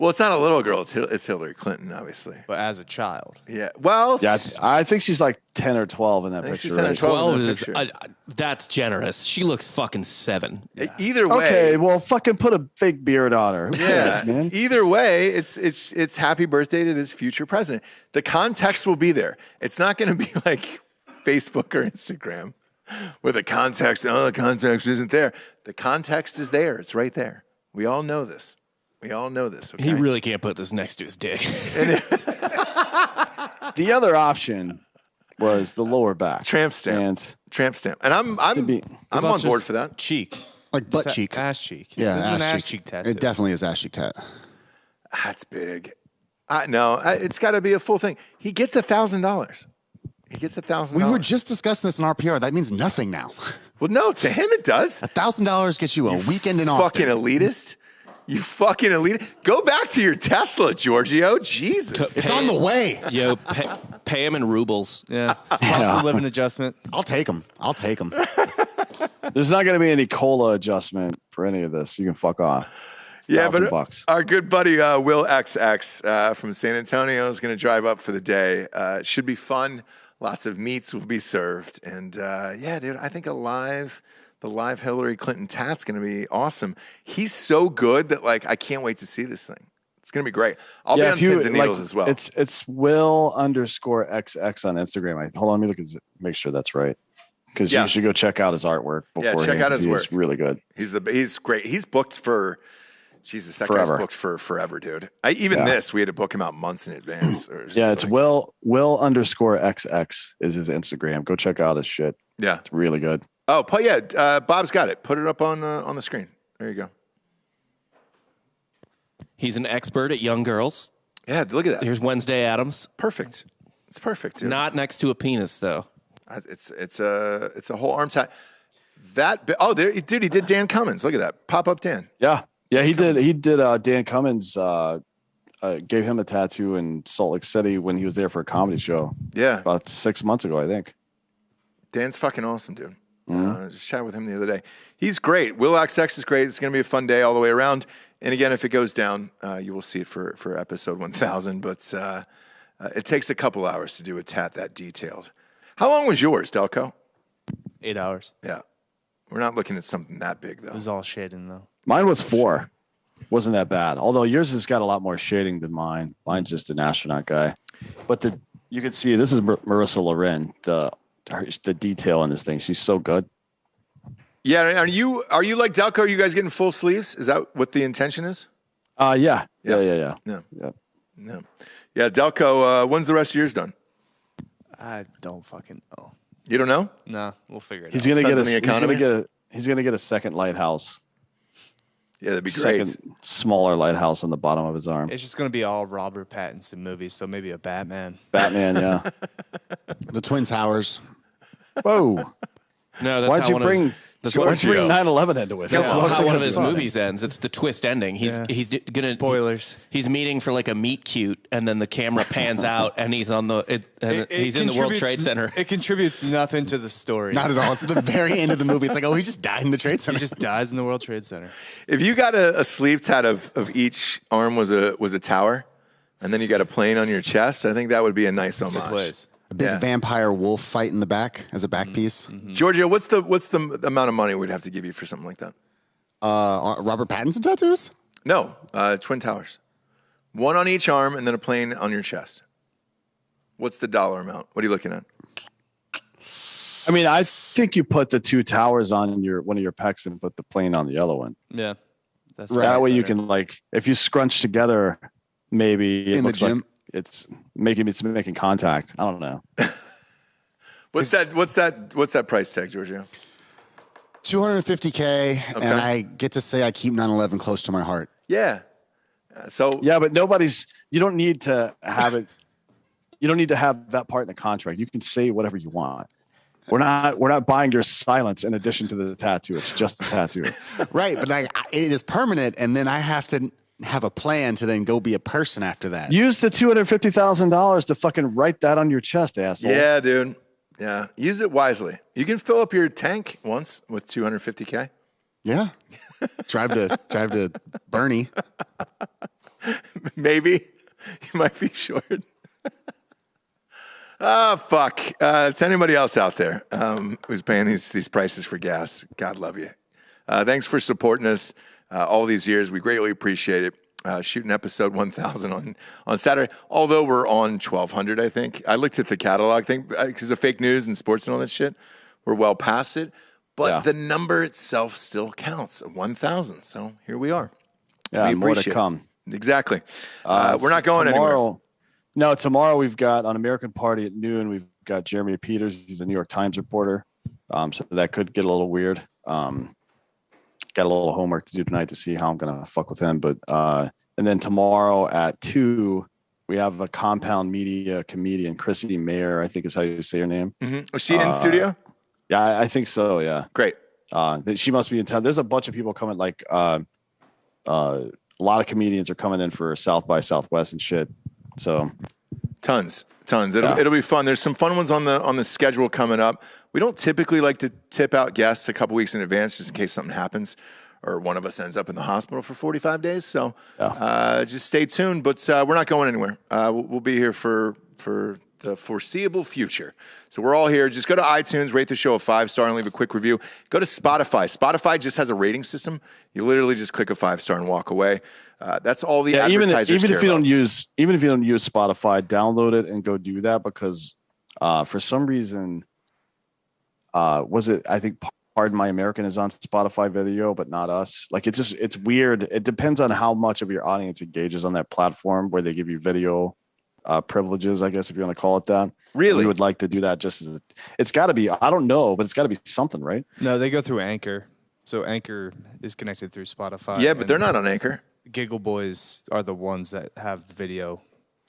[SPEAKER 2] Well, it's not a little girl. It's Hillary Clinton, obviously.
[SPEAKER 7] but as a child.
[SPEAKER 2] Yeah. Well,
[SPEAKER 3] Yeah, I think she's like 10 or 12 in that
[SPEAKER 2] I think
[SPEAKER 3] picture.
[SPEAKER 2] she's 10 or
[SPEAKER 3] right?
[SPEAKER 2] 12.
[SPEAKER 4] 12
[SPEAKER 2] in that
[SPEAKER 4] is
[SPEAKER 2] picture.
[SPEAKER 4] that's generous. She looks fucking 7.
[SPEAKER 2] Either way.
[SPEAKER 3] Okay, well, fucking put a fake beard on her. Who
[SPEAKER 2] Yeah.
[SPEAKER 3] cares, man?
[SPEAKER 2] Either way, it's happy birthday to this future president. The context will be there. It's not going to be like Facebook or Instagram where the context isn't there. The context is there. It's right there. We all know this. Okay?
[SPEAKER 4] He really can't put this next to his dick.
[SPEAKER 3] The other option was the lower back.
[SPEAKER 2] Tramp stamp.
[SPEAKER 3] And
[SPEAKER 2] Tramp stamp. And I'm
[SPEAKER 7] About
[SPEAKER 2] on board
[SPEAKER 7] just
[SPEAKER 2] for that.
[SPEAKER 7] Cheek.
[SPEAKER 6] Like butt
[SPEAKER 7] Is that
[SPEAKER 6] cheek.
[SPEAKER 7] Ass cheek.
[SPEAKER 6] Yeah,
[SPEAKER 7] This is an ass cheek tattoo.
[SPEAKER 6] It definitely is ass cheek tat.
[SPEAKER 2] That's big. No, it's got to be a full thing. He gets $1,000. He gets $1,000.
[SPEAKER 6] We were just discussing this in RPR. That means nothing now.
[SPEAKER 2] Well, no, to him it does.
[SPEAKER 6] $1,000 gets you a weekend in Austin.
[SPEAKER 2] Fucking elitist. You fucking elite. Go back to your Tesla, Giorgio. Jesus.
[SPEAKER 6] It's on the way.
[SPEAKER 4] Yo, pay him in rubles.
[SPEAKER 7] Yeah. Cost of living adjustment.
[SPEAKER 6] I'll take them.
[SPEAKER 3] There's not going to be any COLA adjustment for any of this. You can fuck off.
[SPEAKER 2] Yeah, but
[SPEAKER 3] $1,000.
[SPEAKER 2] our good buddy Will XX from San Antonio is going to drive up for the day. Should be fun. Lots of meats will be served. And yeah, dude, I think the live Hillary Clinton tat's going to be awesome. He's so good that like I can't wait to see this thing. It's going to be great. I'll be on Pins and Needles as well.
[SPEAKER 3] It's Will_XX on Instagram. Hold on, let me make sure that's right. Because you should go check out his artwork before.
[SPEAKER 2] Yeah, check out his work.
[SPEAKER 3] He's really good.
[SPEAKER 2] He's great. He's booked for Jesus, that
[SPEAKER 3] forever.
[SPEAKER 2] Guy's booked for forever, dude. This, we had to book him out months in advance.
[SPEAKER 3] It's Will_XX is his Instagram. Go check out his shit.
[SPEAKER 2] Yeah.
[SPEAKER 3] It's really good.
[SPEAKER 2] Oh, Bob's got it. Put it up on the screen. There you go.
[SPEAKER 4] He's an expert at young girls.
[SPEAKER 2] Yeah, look at that.
[SPEAKER 4] Here's Wednesday Addams.
[SPEAKER 2] Perfect. It's perfect, dude.
[SPEAKER 4] Not next to a penis, though.
[SPEAKER 2] It's a whole arm tat. Dude, he did Dan Cummins. Look at that. Pop up Dan.
[SPEAKER 3] Yeah. Yeah, he did. He did. Dan Cummins gave him a tattoo in Salt Lake City when he was there for a comedy show.
[SPEAKER 2] Yeah,
[SPEAKER 3] about 6 months ago, I think.
[SPEAKER 2] Dan's fucking awesome, dude. Just chatted with him the other day. He's great. Will XX is great. It's going to be a fun day all the way around. And again, if it goes down, you will see it for episode 1000. But it takes a couple hours to do a tat that detailed. How long was yours, Delco?
[SPEAKER 7] 8 hours.
[SPEAKER 2] Yeah, we're not looking at something that big though.
[SPEAKER 7] It was all shading though.
[SPEAKER 3] Mine was 4. Wasn't that bad. Although yours has got a lot more shading than mine. Mine's just an astronaut guy. But you can see this is Marissa Loren. The detail in this thing. She's so good.
[SPEAKER 2] Yeah. Are you like Delco? Are you guys getting full sleeves? Is that what the intention is?
[SPEAKER 3] Yeah.
[SPEAKER 2] Yeah. Delco, when's the rest of yours done?
[SPEAKER 7] I don't fucking know.
[SPEAKER 2] You don't know?
[SPEAKER 7] No, we'll figure it
[SPEAKER 3] He's
[SPEAKER 7] out.
[SPEAKER 3] gonna get
[SPEAKER 2] economy?
[SPEAKER 3] he's gonna get a second lighthouse.
[SPEAKER 2] Yeah, that'd be great.
[SPEAKER 3] Second smaller lighthouse on the bottom of his arm.
[SPEAKER 7] It's just gonna be all Robert Pattinson movies, so maybe a Batman.
[SPEAKER 3] Batman, yeah.
[SPEAKER 6] The Twin Towers.
[SPEAKER 3] Whoa.
[SPEAKER 4] No, that's
[SPEAKER 3] Why'd you bring 9/11 into it?
[SPEAKER 4] That's
[SPEAKER 3] Yeah.
[SPEAKER 4] how one of his movies ends. It's the twist ending. He's gonna
[SPEAKER 7] Spoilers.
[SPEAKER 4] He's meeting for like a meet cute, and then the camera pans out, and he's on he's in the World Trade Center.
[SPEAKER 7] It contributes nothing to the story.
[SPEAKER 6] Not at all. It's at the very end of the movie. It's like, oh, he just died in the Trade Center.
[SPEAKER 7] He just dies in the World Trade Center.
[SPEAKER 2] If you got a sleeve tat of each arm was a tower, and then you got a plane on your chest, I think that would be a nice homage.
[SPEAKER 7] Plays.
[SPEAKER 6] A big vampire wolf fight in the back as a back piece.
[SPEAKER 2] Mm-hmm. Giorgio, what's the amount of money we'd have to give you for something like that?
[SPEAKER 6] Robert Pattinson tattoos?
[SPEAKER 2] No, Twin Towers. One on each arm and then a plane on your chest. What's the dollar amount? What are you looking at?
[SPEAKER 3] I mean, I think you put the 2 towers on one of your pecs and put the plane on the other one.
[SPEAKER 7] Yeah. That's
[SPEAKER 3] That way you can if you scrunch together, maybe it
[SPEAKER 6] in the
[SPEAKER 3] looks
[SPEAKER 6] gym.
[SPEAKER 3] like it's making contact. I don't know.
[SPEAKER 2] What's that price tag, Giorgio?
[SPEAKER 6] $250K, and I get to say I keep 9/11 close to my heart.
[SPEAKER 2] Yeah.
[SPEAKER 3] Yeah, but you don't need to have it. You don't need to have that part in the contract. You can say whatever you want. We're not buying your silence in addition to the tattoo. It's just the tattoo.
[SPEAKER 6] Right, but it is permanent, and then I have to have a plan to then go be a person after that.
[SPEAKER 3] Use the $250,000 to fucking write that on your chest, asshole.
[SPEAKER 2] Yeah, dude. Yeah, use it wisely. You can fill up your tank once with $250K.
[SPEAKER 6] Yeah, drive to Bernie.
[SPEAKER 2] Maybe you might be short. Oh, fuck. It's anybody else out there who's paying these prices for gas. God love you. Thanks for supporting us all these years. We greatly appreciate it. Shooting episode 1000 on Saturday, although we're on 1200, I think. I looked at the catalog thing because of fake news and sports and all that shit. We're well past it. But the number itself still counts, 1000. So here we are.
[SPEAKER 3] Yeah, more to come.
[SPEAKER 2] Exactly. We're not going anywhere.
[SPEAKER 3] No, tomorrow we've got on American Party at noon, we've got Jeremy Peters. He's a New York Times reporter. So that could get a little weird. Got a little homework to do tonight to see how I'm going to fuck with him. But and then tomorrow at 2, we have a Compound Media comedian, Chrissy Mayer, I think is how you say her name.
[SPEAKER 2] Mm-hmm. Was she in studio?
[SPEAKER 3] Yeah, I think so, yeah.
[SPEAKER 2] Great.
[SPEAKER 3] She must be in town. There's a bunch of people coming, like a lot of comedians are coming in for South by Southwest and shit. So
[SPEAKER 2] tons. It'll be fun. There's some fun ones on the schedule coming up. We don't typically like to tip out guests a couple weeks in advance just in case something happens or one of us ends up in the hospital for 45 days. So just stay tuned. But we're not going anywhere. We'll be here for the foreseeable future. So we're all here. Just go to iTunes, rate the show a 5-star, and leave a quick review. Go to Spotify. Spotify just has a rating system. You literally just click a 5-star and walk away. That's all the advertisers
[SPEAKER 3] even if you
[SPEAKER 2] care
[SPEAKER 3] don't
[SPEAKER 2] about.
[SPEAKER 3] even if you don't use Spotify, download it and go do that because for some reason I think Pardon My American is on Spotify video, but not us. Like it's weird. It depends on how much of your audience engages on that platform where they give you video privileges, I guess, if you want to call it that.
[SPEAKER 2] Really?
[SPEAKER 3] We would like to do that just as it's got to be, I don't know, but it's got to be something, right?
[SPEAKER 7] No, they go through Anchor. So Anchor is connected through Spotify.
[SPEAKER 2] Yeah, but they're not on Anchor.
[SPEAKER 7] Giggle Boys are the ones that have the video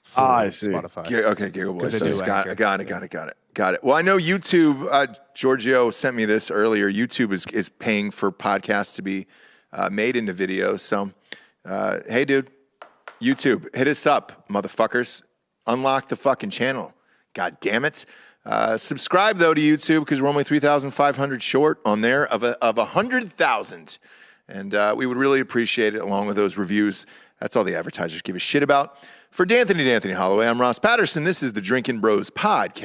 [SPEAKER 7] for
[SPEAKER 3] I see.
[SPEAKER 7] Spotify.
[SPEAKER 2] Okay, Giggle Boys.
[SPEAKER 7] they do
[SPEAKER 2] So
[SPEAKER 7] Anchor.
[SPEAKER 2] got it. Well, I know YouTube, Giorgio sent me this earlier. YouTube is paying for podcasts to be made into videos. So, hey, dude, YouTube, hit us up, motherfuckers. Unlock the fucking channel. God damn it. Subscribe, though, to YouTube because we're only 3,500 short on there of 100,000. And we would really appreciate it along with those reviews. That's all the advertisers give a shit about. For D'Anthony Holloway, I'm Ross Patterson. This is the Drinkin' Bros Podcast.